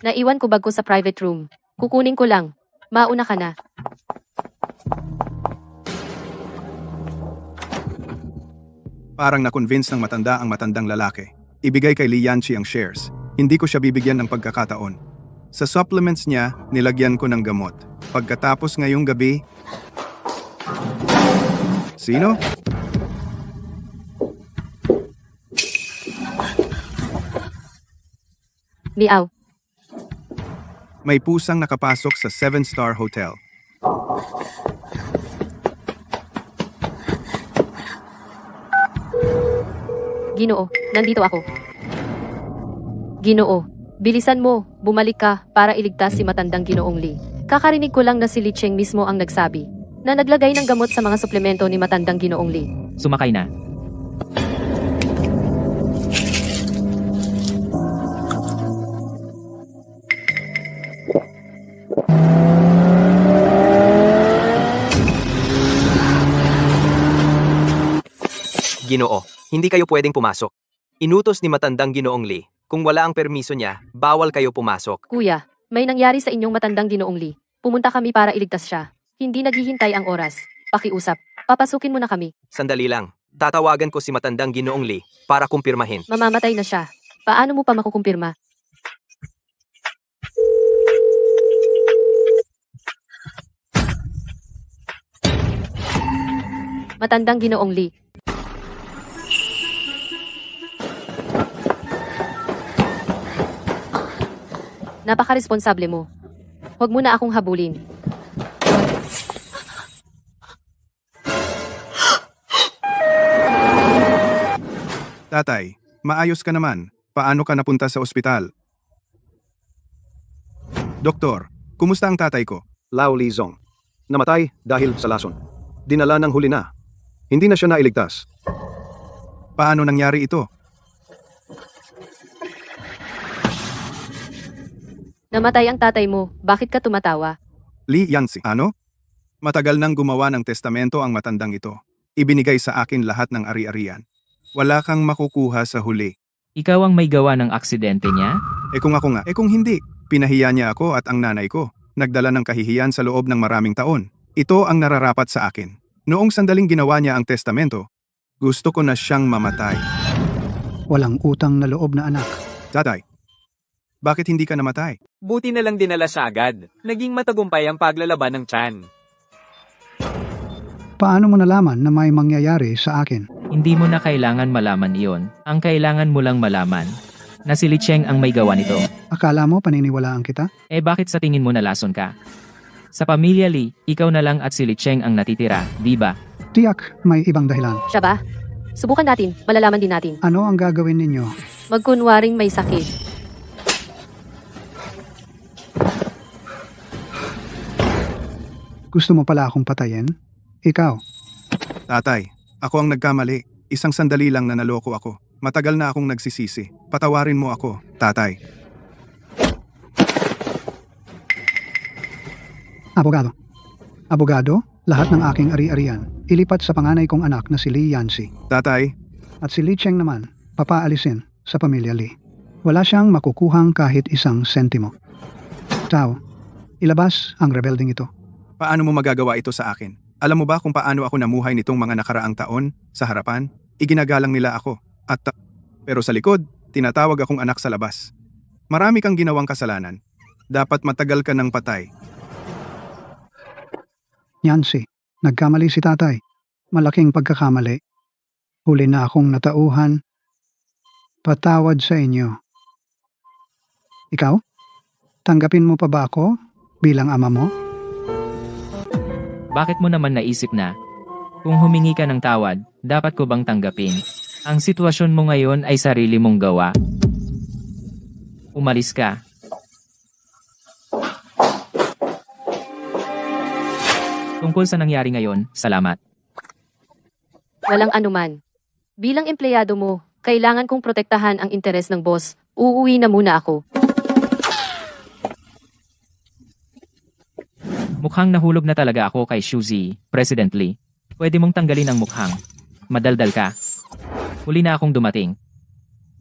Naiwan ko bag ko sa private room. Kukunin ko lang. Mauna ka na. Parang na-convince ng matanda ang matandang lalaki. Ibigay kay Li Yanqi ang shares. Hindi ko siya bibigyan ng pagkakataon. Sa supplements niya, nilagyan ko ng gamot. Pagkatapos ngayong gabi... Sino? Liaw. May pusang nakapasok sa 7-star hotel. Ginoo, nandito ako. Ginoo, bilisan mo, bumalik ka para iligtas si matandang Ginoong Lee. Kakarinig ko lang na si Li Cheng mismo ang nagsabi na naglagay ng gamot sa mga suplemento ni matandang Ginoong Lee. Sumakay na. Ginoo, hindi kayo pwedeng pumasok. Inutos ni matandang Ginoong Lee. Kung wala ang permiso niya, bawal kayo pumasok. Kuya, may nangyari sa inyong matandang Ginoong Lee. Pumunta kami para iligtas siya. Hindi naghihintay ang oras. Pakiusap. Papasukin mo na kami. Sandali lang. Tatawagan ko si matandang Ginoong Lee para kumpirmahin. Mamamatay na siya. Paano mo pa makukumpirma? Matandang Ginoong Lee. Napaka-responsable mo. Huwag mo na akong habulin. Tatay, maayos ka naman. Paano ka napunta sa ospital? Doktor, kumusta ang tatay ko? Lao Lizong. Namatay dahil sa lason. Dinala ng huli na. Hindi na siya nailigtas. Paano nangyari ito? Namatay ang tatay mo. Bakit ka tumatawa? Li Yanqi. Ano? Matagal nang gumawa ng testamento ang matandang ito. Ibinigay sa akin lahat ng ari-arian. Wala kang makukuha sa huli. Ikaw ang may gawa ng aksidente niya? Kung ako nga, kung hindi, pinahiya niya ako at ang nanay ko. Nagdala ng kahihiyan sa loob ng maraming taon. Ito ang nararapat sa akin. Noong sandaling ginawa niya ang testamento, gusto ko na siyang mamatay. Walang utang na loob na anak. Tatay, bakit hindi ka namatay? Buti na lang dinala siya agad. Naging matagumpay ang paglalaban ng tiyan. Paano mo nalaman na may mangyayari sa akin? Hindi mo na kailangan malaman iyon. Ang kailangan mo lang malaman na si Li Cheng ang may gawa nito. Akala mo paniniwalaan kita? Bakit sa tingin mo nalason ka? Sa pamilya Lee, ikaw na lang at si Li Cheng ang natitira, di ba? Tiyak, may ibang dahilan. Siya ba? Subukan natin. Malalaman din natin. Ano ang gagawin ninyo? Magkunwaring may sakit. Gusto mo pala akong patayin? Ikaw, Tatay, ako ang nagkamali. Isang sandali lang na naloko ako. Matagal na akong nagsisisi. Patawarin mo ako, tatay. abogado. Abogado, lahat ng aking ari-arian, ilipat sa panganay kong anak na si Lee Yancy. Tatay, At si Lee Cheng naman, papaalisin sa pamilya Lee. Wala siyang makukuhang kahit isang sentimo. Tao, ilabas ang rebelding ito. paano mo magagawa ito sa akin? Alam mo ba kung paano ako namuhay nitong mga nakaraang taon? Sa harapan, iginagalang nila ako. Pero sa likod, tinatawag akong anak sa labas. Marami kang ginawang kasalanan. Dapat matagal ka ng patay. Yancy, nagkamali si tatay. Malaking pagkakamali. Huli na akong natauhan. Patawad sa inyo. Ikaw? Tanggapin mo pa ba ako bilang ama mo? Bakit mo naman naisip na? Kung humingi ka ng tawad, dapat ko bang tanggapin? Ang sitwasyon mo ngayon ay sarili mong gawa. Umalis ka. Tungkol sa nangyari ngayon, salamat. Walang anuman. Bilang empleyado mo, kailangan kong protektahan ang interes ng boss. Uuwi na muna ako. Mukhang nahulog na talaga ako kay Shuzi, President Lee. Pwede mong tanggalin ang mukhang. Madaldal ka. Huli na akong dumating.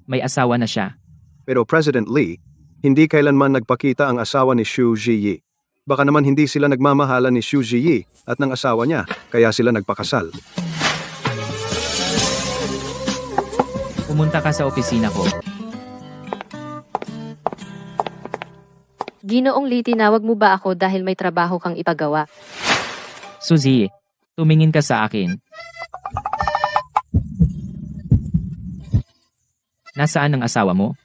May asawa na siya. Pero President Lee, hindi kailanman nagpakita ang asawa ni Xu Ziyi. Baka naman hindi sila nagmamahalan ni Xu Ziyi at ng asawa niya, kaya sila nagpakasal. Pumunta ka sa opisina ko. Ginoong Lee, tinawag mo ba ako dahil may trabaho kang ipagawa? Suzy, tumingin ka sa akin. Nasaan ang asawa mo?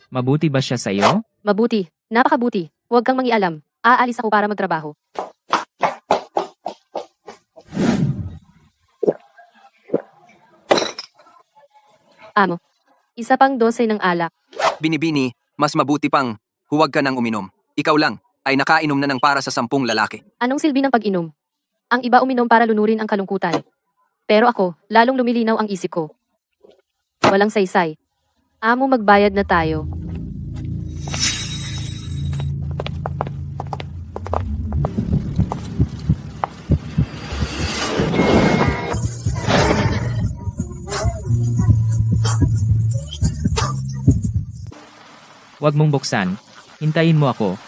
Mabuti ba siya sa iyo? Mabuti. Napakabuti. Huwag kang mangialam. Aalis ako para magtrabaho. Amo. Isa pang 12 ng alak. Binibini, mas mabuti pang huwag ka nang uminom. Ikaw lang ay nakainom na ng para sa 10 lalaki. Anong silbi ng pag-inom? Ang iba uminom para lunurin ang kalungkutan. Pero ako, lalong lumilinaw ang isip ko. Walang saysay. Amo, magbayad na tayo. Huwag mong buksan. Hintayin mo ako.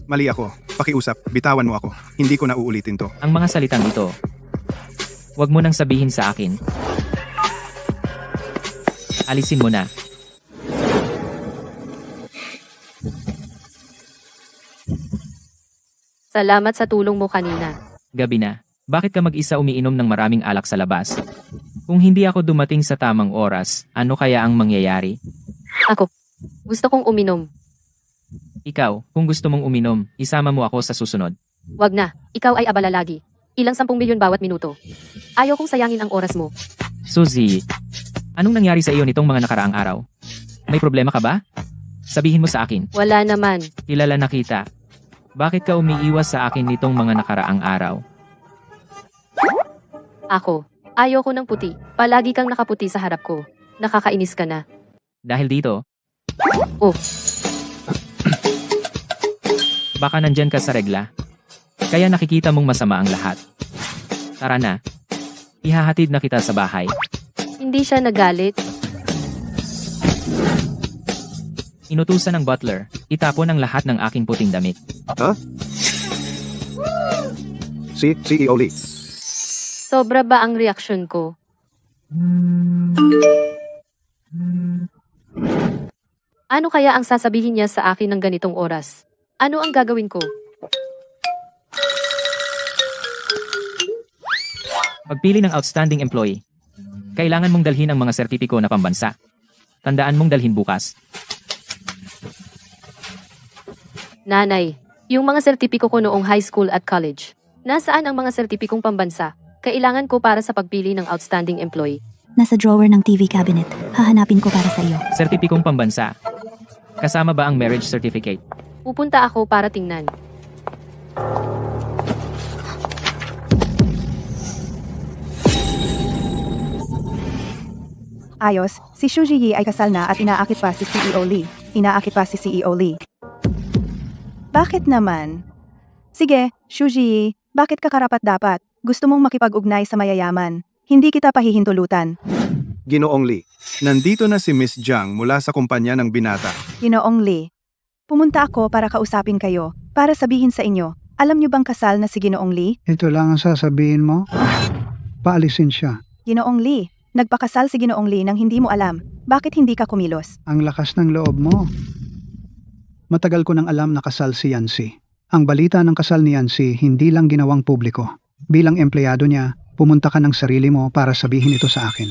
Mali ako. Pakiusap, bitawan mo ako. Hindi ko na uulitin to. Ang mga salitang ito. Huwag mo nang sabihin sa akin. Alisin mo na. Salamat sa tulong mo kanina. Gabi na. Bakit ka mag-isa umiinom ng maraming alak sa labas? Kung hindi ako dumating sa tamang oras, ano kaya ang mangyayari? Ako. Gusto kong uminom. Ikaw, kung gusto mong uminom, isama mo ako sa susunod. Wag na. Ikaw ay abala lagi. Ilang 10 milyon bawat minuto. Ayaw kong sayangin ang oras mo. Suzy, anong nangyari sa iyo nitong mga nakaraang araw? May problema ka ba? Sabihin mo sa akin. Wala naman. Kilala na kita. Bakit ka umiiwas sa akin nitong mga nakaraang araw? Ako. Ayoko ng puti. Palagi kang nakaputi sa harap ko. Nakakainis ka na. Dahil dito? Oh. Baka nandyan ka sa regla. Kaya nakikita mong masama ang lahat. Tara na. Ihahatid na kita sa bahay. Hindi siya nagalit. Inutusan ng butler, itapon ang lahat ng aking puting damit. Ha? Si CEO Lee. Sobra ba ang reaksyon ko? Ano kaya ang sasabihin niya sa akin ng ganitong oras? Ano ang gagawin ko? Pagpili ng outstanding employee. Kailangan mong dalhin ang mga sertipiko na pambansa. Tandaan mong dalhin bukas. Nanay, yung mga sertipiko ko noong high school at college. Nasaan ang mga sertipikong pambansa? Kailangan ko para sa pagpili ng outstanding employee. Nasa drawer ng TV cabinet. Hahanapin ko para sa iyo. Sertipikong pambansa. Kasama ba ang marriage certificate? Pupunta ako para tingnan. Ayos, si Xu Jiyi ay kasal na at inaakit pa si CEO Lee. Bakit naman? Sige, Xu Jiyi, bakit ka karapat-dapat? Gusto mong makipag-ugnay sa mayayaman. Hindi kita pahihintulutan. Ginoong Lee, nandito na si Miss Jiang mula sa kumpanya ng binata. Ginoong Lee, pumunta ako para kausapin kayo, para sabihin sa inyo, alam niyo bang kasal na si Ginoong Lee? Ito lang ang sasabihin mo? Paalisin siya. Ginoong Lee, nagpakasal si Ginoong Lee nang hindi mo alam. Bakit hindi ka kumilos? Ang lakas ng loob mo. Matagal ko nang alam na kasal si Yancy. Ang balita ng kasal ni Yancy hindi lang ginawang publiko. Bilang empleyado niya, pumunta ka ng sarili mo para sabihin ito sa akin.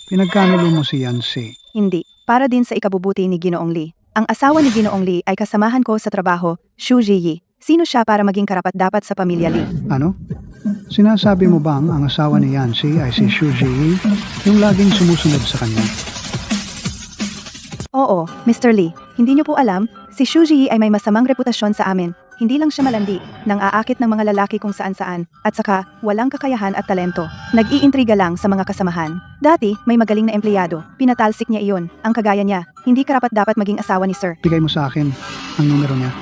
Pinagkanulo mo si Yancy. Hindi, para din sa ikabubuti ni Ginoong Lee. Ang asawa ni Ginoong Lee ay kasamahan ko sa trabaho, Xu Jiyi. Sino siya para maging karapat-dapat sa pamilya Lee? Ano? Sinasabi mo bang ang asawa ni Yancy ay si Xu Jiyi, yung laging sumusunod sa kanya? Oo, Mr. Lee, hindi niyo po alam, si Xu Jiyi ay may masamang reputasyon sa amin. Hindi lang siya malandi, nang aakit ng mga lalaki kung saan-saan, at saka walang kakayahan at talento. Nag-iintriga lang sa mga kasamahan. Dati, may magaling na empleyado, pinatalsik niya iyon, ang kagaya niya, hindi karapat-dapat maging asawa ni Sir. Bigay mo sa akin ang numero niya.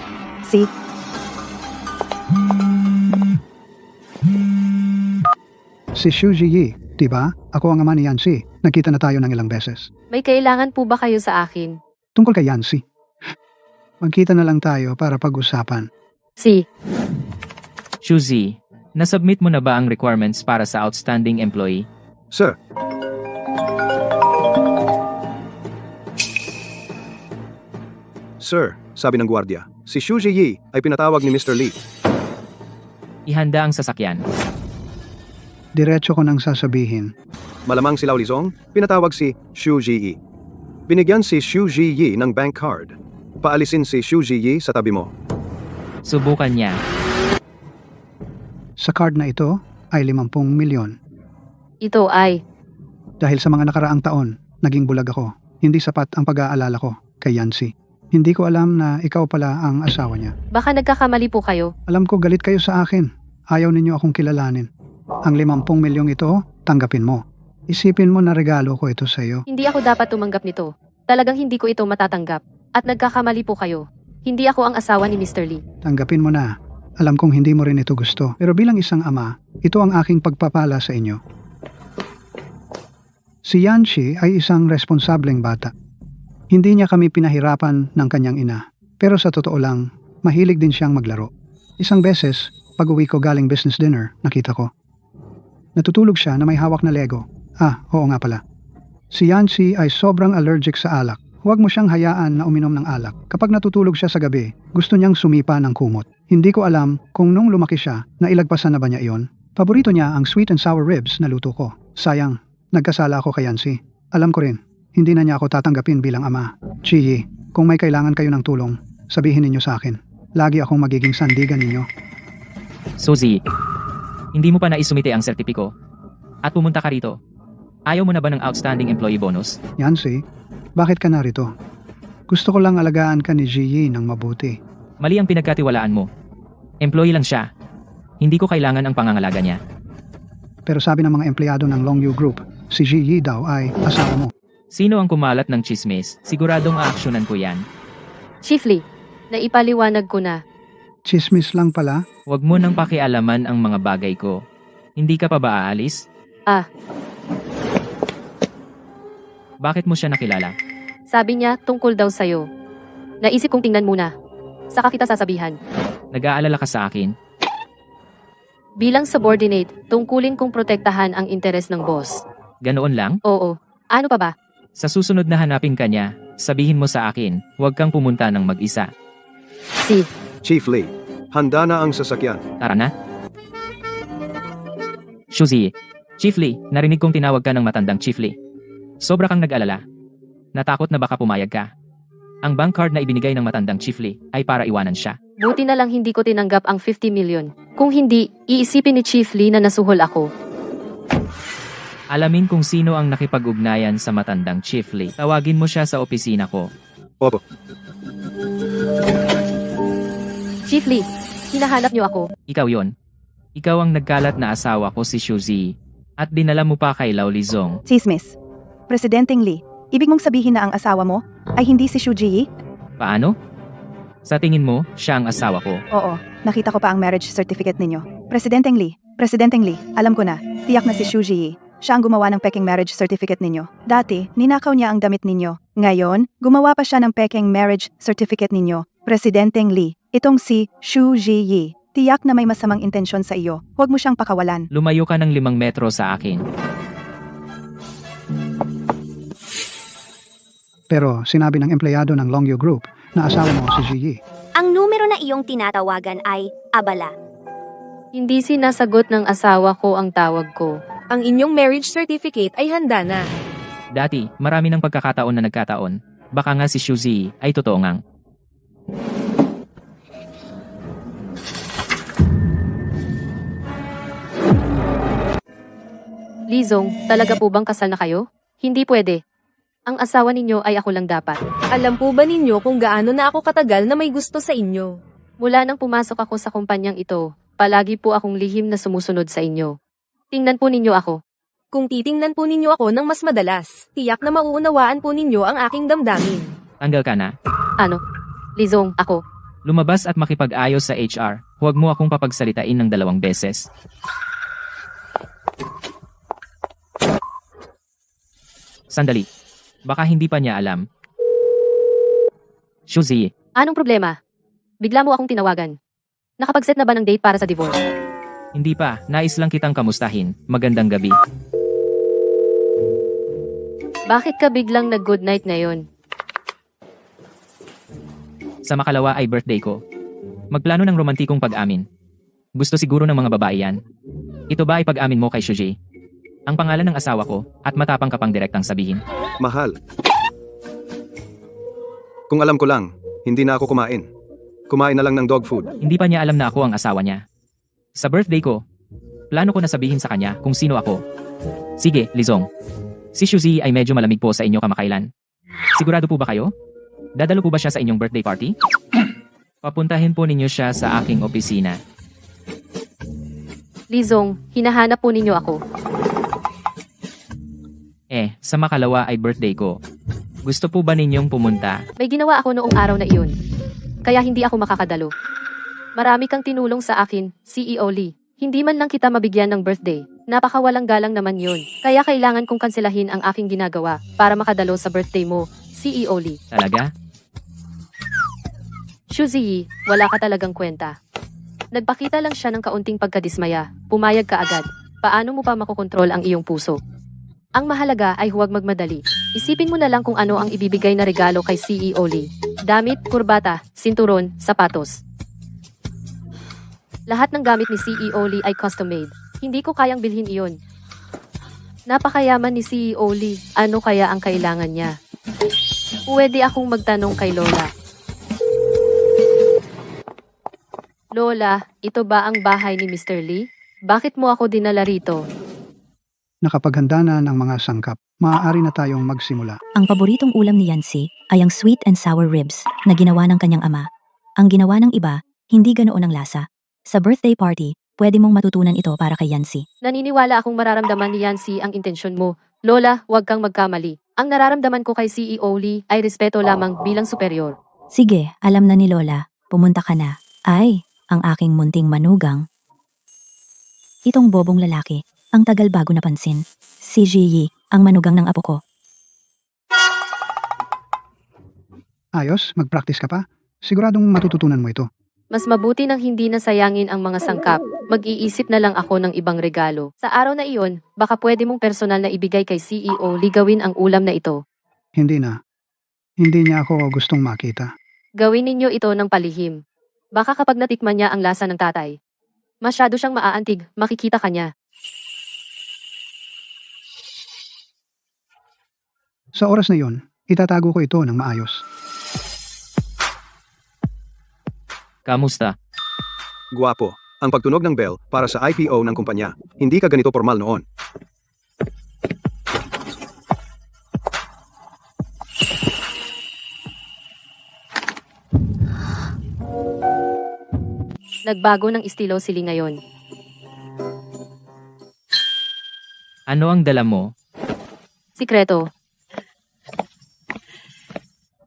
Si Xu Jiyi, diba? Ako ang ama ni Yancy. Nakita na tayo ng ilang beses. May kailangan po ba kayo sa akin? Tungkol kay Yancy. Magkita na lang tayo para pag-usapan. Shuzi, nasubmit mo na ba ang requirements para sa outstanding employee? Sir. Sir, sabi ng gwardiya, si Xu Jiyi ay pinatawag ni Mr. Lee. Ihanda ang sasakyan. Diretso ko nang sasabihin. Malamang si Lao Lizong, pinatawag si Xu Jiyi. Binigyan si Xu Jiyi ng bank card. Paalisin si Xu Jiyi sa tabi mo. Subukan niya. Sa card na ito ay 50 milyon. Ito ay, Dahil sa mga nakaraang taon, naging bulag ako. Hindi sapat ang pag-aalala ko kay Yancy. Hindi ko alam na ikaw pala ang asawa niya. baka nagkakamali po kayo. Alam ko galit kayo sa akin. Ayaw ninyo akong kilalanin. Ang 50 milyong ito, tanggapin mo. Isipin mo na regalo ko ito sa iyo. Hindi ako dapat tumanggap nito. Talagang hindi ko ito matatanggap. At nagkakamali po kayo. Hindi ako ang asawa ni Mr. Lee. Tanggapin mo na. Alam kong hindi mo rin ito gusto. Pero bilang isang ama, ito ang aking pagpapala sa inyo. Si Yancy ay isang responsableng bata. Hindi niya kami pinahirapan ng kanyang ina. Pero sa totoo lang, mahilig din siyang maglaro. Isang beses, pag-uwi ko galing business dinner, nakita ko. Natutulog siya na may hawak na Lego. Oo nga pala. Si Yancy ay sobrang allergic sa alak. Huwag mo siyang hayaan na uminom ng alak. Kapag natutulog siya sa gabi, gusto niyang sumipa ng kumot. Hindi ko alam kung nung lumaki siya, nailagpasan na ba niya iyon. Paborito niya ang sweet and sour ribs na luto ko. Sayang, nagkasala ako kay Yancy. Alam ko rin, hindi na niya ako tatanggapin bilang ama. Chiyi, kung may kailangan kayo ng tulong, sabihin ninyo sa akin. Lagi akong magiging sandigan ninyo. Suzy, hindi mo pa naisumite ang sertipiko. At pumunta ka rito. Ayaw mo na ba ng outstanding employee bonus? Yancy, bakit ka narito? Gusto ko lang alagaan ka ni Jiyi ng mabuti. Mali ang pinagkatiwalaan mo. Employee lang siya. Hindi ko kailangan ang pangangalaga niya. Pero sabi ng mga empleyado ng Longyu Group, si Jiyi daw ay asawa mo. Sino ang kumalat ng chismis? Siguradong aaksyonan ko yan. Chief Lee, naipaliwanag ko na. Chismis lang pala? Huwag mo nang pakialaman ang mga bagay ko. Hindi ka pa ba aalis? Bakit mo siya nakilala? Sabi niya tungkol daw sa'yo. Naisip kong tingnan muna. Saka kita sasabihan. Nag-aalala ka sa akin? Bilang subordinate, tungkulin kong protektahan ang interes ng boss. Ganoon lang? Oo. Ano pa ba? Sa susunod na hanapin ka niya, sabihin mo sa akin, huwag kang pumunta ng mag-isa. Chief Lee, handa na ang sasakyan. Tara na. Shuzi, Chief Lee, narinig kong tinawag ka ng matandang Chief Lee. Sobra kang nag-alala. Natakot na baka pumayag ka. Ang bank card na ibinigay ng matandang Chief Lee ay para iwanan siya. Buti na lang hindi ko tinanggap ang 50 million. Kung hindi, iisipin ni Chief Lee na nasuhol ako. Alamin kung sino ang nakipag-ugnayan sa matandang Chief Lee. Tawagin mo siya sa opisina ko. Opo. Chief Lee, hinahanap niyo ako. Ikaw yon. Ikaw ang nagkalat na asawa ko si Shu Zi. At dinala mo pa kay Lao Lizong. Chismis. Presidenteng Lee, ibig mong sabihin na ang asawa mo ay hindi si Shu Ji? Paano? Sa tingin mo, siya ang asawa ko. Oo, nakita ko pa ang marriage certificate ninyo. Presidenteng Lee, alam ko na, tiyak na si Shu Ji. Siya ang gumawa ng peking marriage certificate ninyo. Dati, ninakaw niya ang damit ninyo. Ngayon, gumawa pa siya ng peking marriage certificate ninyo. Presidenteng Lee, itong si Shu Ji. Tiyak na may masamang intensyon sa iyo. Huwag mo siyang pakawalan. Lumayo ka ng 5 metro sa akin. Pero sinabi ng empleyado ng Longyu Group na asawa mo si Ji Yi. Ang numero na iyong tinatawagan ay abala. Hindi sinasagot ng asawa ko ang tawag ko. Ang inyong marriage certificate ay handa na. Dati, marami ng pagkakataon na nagkataon. Baka nga si Shu Zi ay totoo ngang. Lizong, talaga po bang kasal na kayo? Hindi pwede. Ang asawa ninyo ay ako lang dapat. Alam po ba ninyo kung gaano na ako katagal na may gusto sa inyo? Mula nang pumasok ako sa kumpanyang ito, palagi po akong lihim na sumusunod sa inyo. Tingnan po ninyo ako. Kung titingnan po ninyo ako ng mas madalas, tiyak na mauunawaan po ninyo ang aking damdamin. Tanggal ka na. Ano? Lizong, ako. Lumabas at makipag-ayos sa HR. Huwag mo akong papagsalitain ng 2 beses. Sandali. Baka hindi pa niya alam. Shu Zi, Anong problema? Bigla mo akong tinawagan. Nakapag-set na ba ng date para sa divorce? hindi pa. Nais lang kitang kamustahin. Magandang gabi. Bakit ka biglang nag-good night ngayon? Sa makalawa ay birthday ko. Magplano ng romantikong pag-amin. Gusto siguro ng mga babae yan. Ito ba ay pag-amin mo kay Shu Zi? Ang pangalan ng asawa ko, at matapang ka pang direktang sabihin. Mahal. Kung alam ko lang, hindi na ako kumain. Kumain na lang ng dog food. Hindi pa niya alam na ako ang asawa niya. Sa birthday ko, plano ko na sabihin sa kanya kung sino ako. Sige, Lizong. Si Shu Zi ay medyo malamig po sa inyo kamakailan. Sigurado po ba kayo? Dadalo po ba siya sa inyong birthday party? Papuntahin po ninyo siya sa aking opisina. Lizong, hinahanap po ninyo ako. Sa makalawa ay birthday ko. Gusto po ba ninyong pumunta? May ginawa ako noong araw na iyon. Kaya hindi ako makakadalo. Marami kang tinulong sa akin, CEO Lee. Hindi man lang kita mabigyan ng birthday. Napakawalang galang naman yun. Kaya kailangan kong kanselahin ang aking ginagawa para makadalo sa birthday mo, CEO Lee. Talaga? Shu Zi, wala ka talagang kwenta. Nagpakita lang siya ng kaunting pagkadismaya. Pumayag ka agad. Paano mo pa makokontrol ang iyong puso? Ang mahalaga ay huwag magmadali. Isipin mo na lang kung ano ang ibibigay na regalo kay CEO Lee. Damit, kurbata, sinturon, sapatos. Lahat ng gamit ni CEO Lee ay custom-made. Hindi ko kayang bilhin iyon. Napakayaman ni CEO Lee. Ano kaya ang kailangan niya? Pwede akong magtanong kay Lola. Lola, ito ba ang bahay ni Mr. Lee? Bakit mo ako dinala rito? Nakapaghanda na ng mga sangkap. Maaari na tayong magsimula. Ang paboritong ulam ni Yancy ay ang sweet and sour ribs na ginawa ng kanyang ama. Ang ginawa ng iba, hindi ganoon ang lasa. Sa birthday party, pwede mong matutunan ito para kay Yancy. Naniniwala akong mararamdaman ni Yancy ang intensyon mo. Lola, huwag kang magkamali. Ang nararamdaman ko kay CEO Lee ay respeto lamang bilang superior. Sige, alam na ni Lola. Pumunta ka na. Ay, ang aking munting manugang. Itong bobong lalaki, ang tagal bago napansin. Si Ji Yi, ang manugang ng apo ko. Ayos, mag-practice ka pa. Siguradong matututunan mo ito. Mas mabuti nang hindi nasayangin ang mga sangkap. Mag-iisip na lang ako ng ibang regalo. Sa araw na iyon, baka pwede mong personal na ibigay kay CEO Lee gawin ang ulam na ito. Hindi na. Hindi niya ako gustong makita. Gawin ninyo ito ng palihim. Baka kapag natikman niya ang lasa ng tatay, masyado siyang maaantig, makikita ka niya. Sa oras na yon, itatago ko ito ng maayos. Kamusta? Guwapo. Ang pagtunog ng bell para sa IPO ng kumpanya. Hindi ka ganito formal noon. Nagbago ng estilo si Lee ngayon. Ano ang dala mo? Sikreto.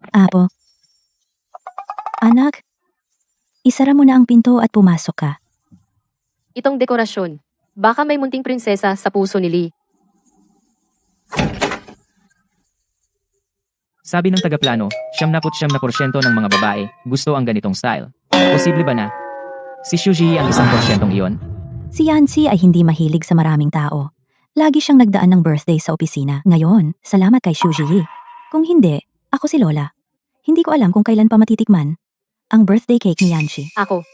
Apo. Anak, isara mo na ang pinto at pumasok ka. Itong dekorasyon. Baka may munting prinsesa sa puso ni Lee. Sabi ng tagaplano, 79% ng mga babae gusto ang ganitong style. Posible ba na? Si Shuji ang 1% iyon? Si Yancy ay hindi mahilig sa maraming tao. Lagi siyang nagdaan ng birthday sa opisina. Ngayon, salamat kay Shuji Yi. Kung hindi, ako si Lola. Hindi ko alam kung kailan pa matitikman ang birthday cake ni Yancy. Ako.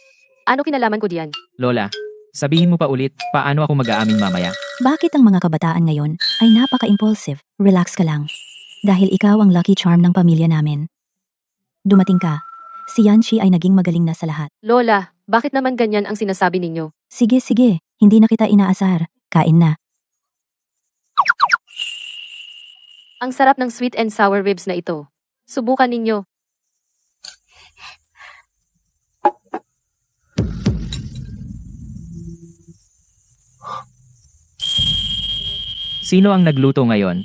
Ano kinalaman ko diyan? Lola, sabihin mo pa ulit, paano ako mag-aamin mamaya? Bakit ang mga kabataan ngayon ay napaka-impulsive? Relax ka lang. Dahil ikaw ang lucky charm ng pamilya namin. Dumating ka. Si Yancy ay naging magaling na sa lahat. Lola, bakit naman ganyan ang sinasabi ninyo? Sige, sige. Hindi na kita inaasar. Kain na. Ang sarap ng sweet and sour ribs na ito. Subukan ninyo. Sino ang nagluto ngayon?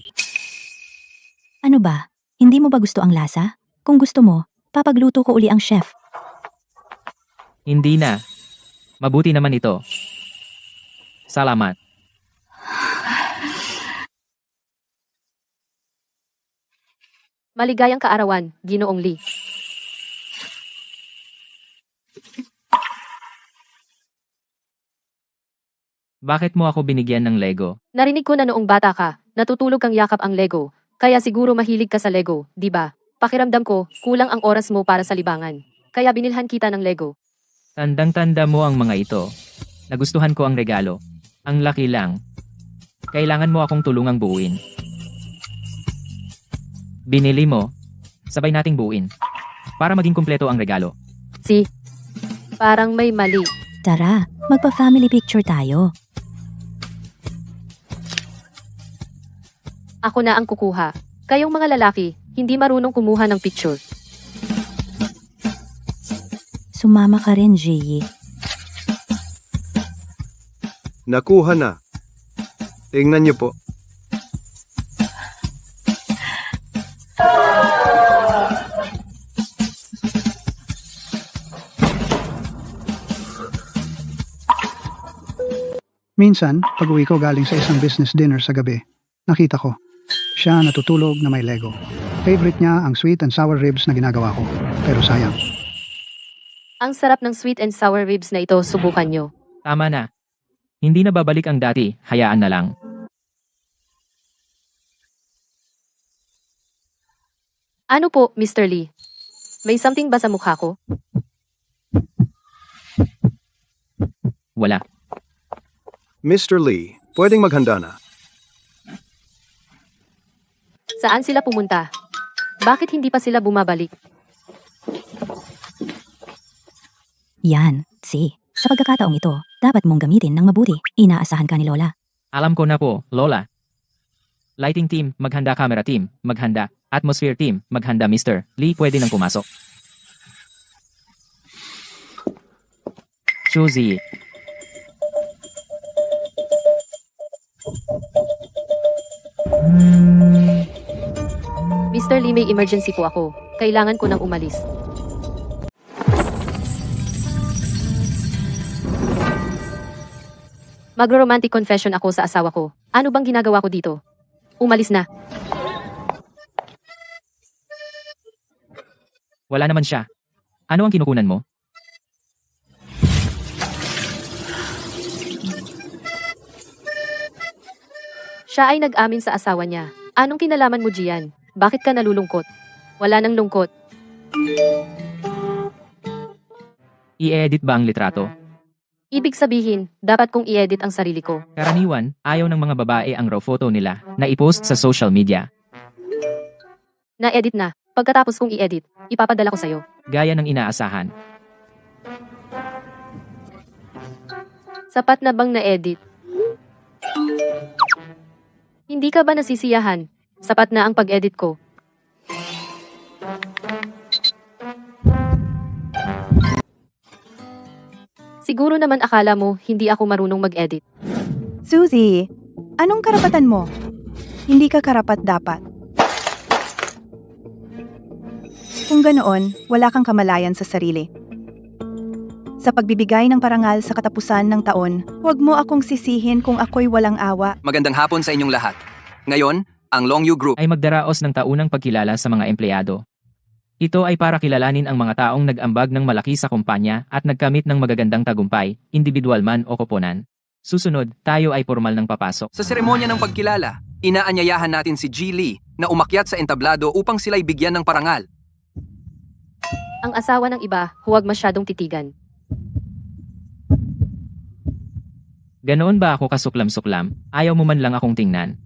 Ano ba? Hindi mo ba gusto ang lasa? Kung gusto mo, papagluto ko uli ang chef. Hindi na. Mabuti naman ito. Salamat. Maligayang kaarawan, Ginoong Lee. Bakit mo ako binigyan ng Lego? Narinig ko na noong bata ka, natutulog kang yakap ang Lego, kaya siguro mahilig ka sa Lego, di ba? Pakiramdam ko, kulang ang oras mo para sa libangan. Kaya binilhan kita ng Lego. Tandang-tanda mo ang mga ito. Nagustuhan ko ang regalo. Ang laki lang. Kailangan mo akong tulungang buuin. Binili mo. Sabay nating buuin. Para maging kumpleto ang regalo. Parang may mali. Tara, magpa-family picture tayo. Ako na ang kukuha. Kayong mga lalaki, hindi marunong kumuha ng picture. Sumama ka rin, Ji. Nakuha na. Tingnan niyo po. Minsan, pag-uwi ko galing sa isang business dinner sa gabi, nakita ko, siya natutulog na may Lego. Favorite niya ang sweet and sour ribs na ginagawa ko. Pero sayang. Ang sarap ng sweet and sour ribs na ito, subukan nyo. Tama na. Hindi na babalik ang dati, hayaan na lang. Ano po, Mr. Lee? May something ba sa mukha ko? Wala. Mr. Lee, pwedeng maghanda na. Saan sila pumunta? Bakit hindi pa sila bumabalik? Yan, sa pagkakataong ito, dapat mong gamitin ng mabuti. Inaasahan ka ni Lola. Alam ko na po, Lola. Lighting team, maghanda. Camera team, maghanda. Atmosphere team, maghanda. Mr. Lee, pwede nang pumasok. Suzy. Mr. Lee, may emergency po ako. Kailangan ko nang umalis. Magro-romantic confession ako sa asawa ko. Ano bang ginagawa ko dito? Umalis na. Wala naman siya. Ano ang kinukunan mo? Siya ay nag-amin sa asawa niya. Anong kinalaman mo diyan? Bakit ka nalulungkot? Wala nang lungkot. I-edit ba ang litrato? Ibig sabihin, dapat kong i-edit ang sarili ko. Karaniwan, ayaw ng mga babae ang raw photo nila na i-post sa social media. Na-edit na. Pagkatapos kong i-edit, ipapadala ko sa'yo. Gaya ng inaasahan. Sapat na bang na-edit? Hindi ka ba nasisiyahan? Sapat na ang pag-edit ko. Siguro naman akala mo hindi ako marunong mag-edit. Suzy, anong karapatan mo? Hindi ka karapat-dapat. Kung ganoon, wala kang kamalayan sa sarili. Sa pagbibigay ng parangal sa katapusan ng taon, huwag mo akong sisihin kung ako'y walang awa. Magandang hapon sa inyong lahat. Ngayon, ang Long Yu Group Ay magdaraos ng taunang pagkilala sa mga empleyado. Ito ay para kilalanin ang mga taong nag-ambag ng malaki sa kumpanya at nagkamit ng magagandang tagumpay, individual man o koponan. Susunod, tayo ay formal ng papasok. Sa seremonya ng pagkilala, inaanyayahan natin si Ji Lee na umakyat sa entablado upang sila'y bigyan ng parangal. Ang asawa ng iba, huwag masyadong titigan. Ganoon ba ako kasuklam-suklam? Ayaw mo man lang akong tingnan.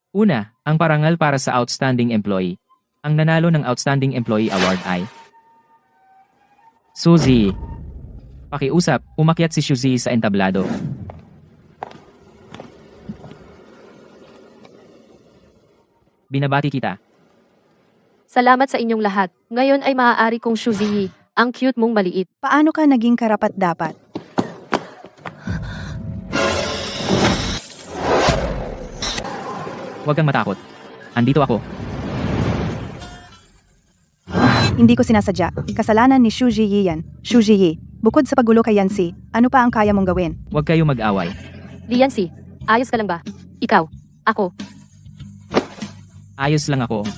Una, ang parangal para sa Outstanding Employee. Ang nanalo ng Outstanding Employee Award ay Suzy. Pakiusap, umakyat si Suzy sa entablado. Binabati kita. Salamat sa inyong lahat. Ngayon ay maaari kong Suzy, ang cute mong maliit. Paano ka naging karapat-dapat? Huwag kang matakot. Andito ako. Hindi ko sinasadya. Kasalanan ni Xu Ji yan. Xu Ji, bukod sa pagulo kay Yancy, ano pa ang kaya mong gawin? Huwag kayo mag-away. Liancy, ayos ka lang ba? Ikaw, ako. Ayos lang ako.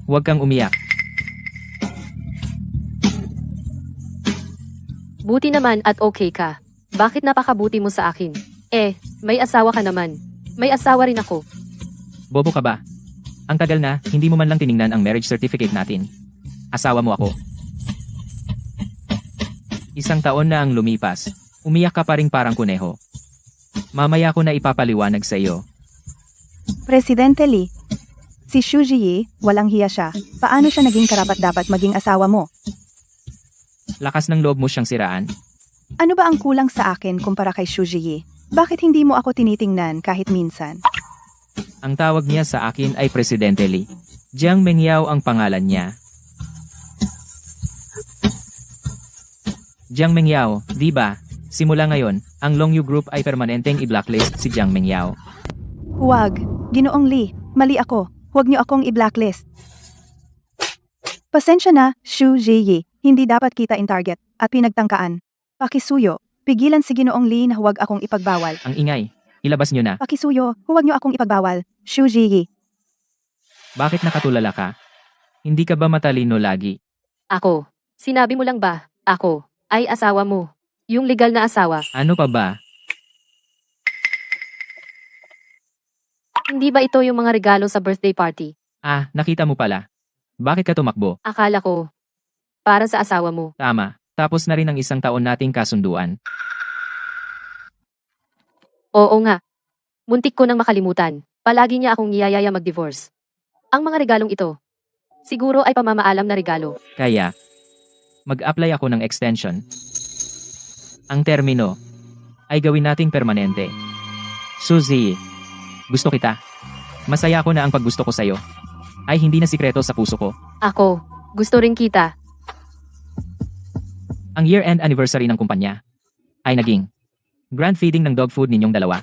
Huwag kang umiyak. Buti naman at okay ka. Bakit napakabuti mo sa akin? May asawa ka naman. May asawa rin ako. Bobo ka ba? Ang tagal na, hindi mo man lang tiningnan ang marriage certificate natin. Asawa mo ako. Isang taon na ang lumipas. Umiyak ka pa ring parang kuneho. Mamaya ko na ipapaliwanag sa iyo. Presidente Lee, si Xu Ji, walang hiya siya. Paano siya naging karapat-dapat maging asawa mo? Lakas ng loob mo siyang siraan. Ano ba ang kulang sa akin kumpara kay Xu Ji? Bakit hindi mo ako tinitingnan kahit minsan? Ang tawag niya sa akin ay Presidente Lee. Jiang Mengyao ang pangalan niya. Jiang Mengyao, di ba? Simula ngayon, ang Long Yu Group ay permanenteng i-blacklist si Jiang Mengyao. Huwag, Ginoong Lee, mali ako. Huwag niyo akong i-blacklist. Pasensya na, Xu Ji. Hindi dapat kita in target at pinagtangkaan. Pakisuyo, pigilan si Ginoong Lee na huwag akong ipagbawal. Ang ingay. Ilabas niyo na. Pakisuyo, huwag niyo akong ipagbawal. Xu Ji. Bakit nakatulala ka? Hindi ka ba matalino lagi? Ako. Sinabi mo lang ba, ako, ay asawa mo. Yung legal na asawa. Ano pa ba? Hindi ba ito yung mga regalo sa birthday party? Ah, nakita mo pala. Bakit ka tumakbo? Akala ko. Para sa asawa mo. Tama. Tapos na rin ang isang taon nating kasunduan. Oo nga. Muntik ko nang makalimutan. Palagi niya akong niyayaya mag-divorce. Ang mga regalong ito, siguro ay pamamaalam na regalo. Kaya, mag-apply ako ng extension. Ang termino ay gawin nating permanente. Suzy, gusto kita. Masaya ako na ang paggusto ko sa'yo ay hindi na sikreto sa puso ko. Ako, gusto rin kita. Ang year-end anniversary ng kumpanya ay naging grand feeding ng dog food ninyong dalawa.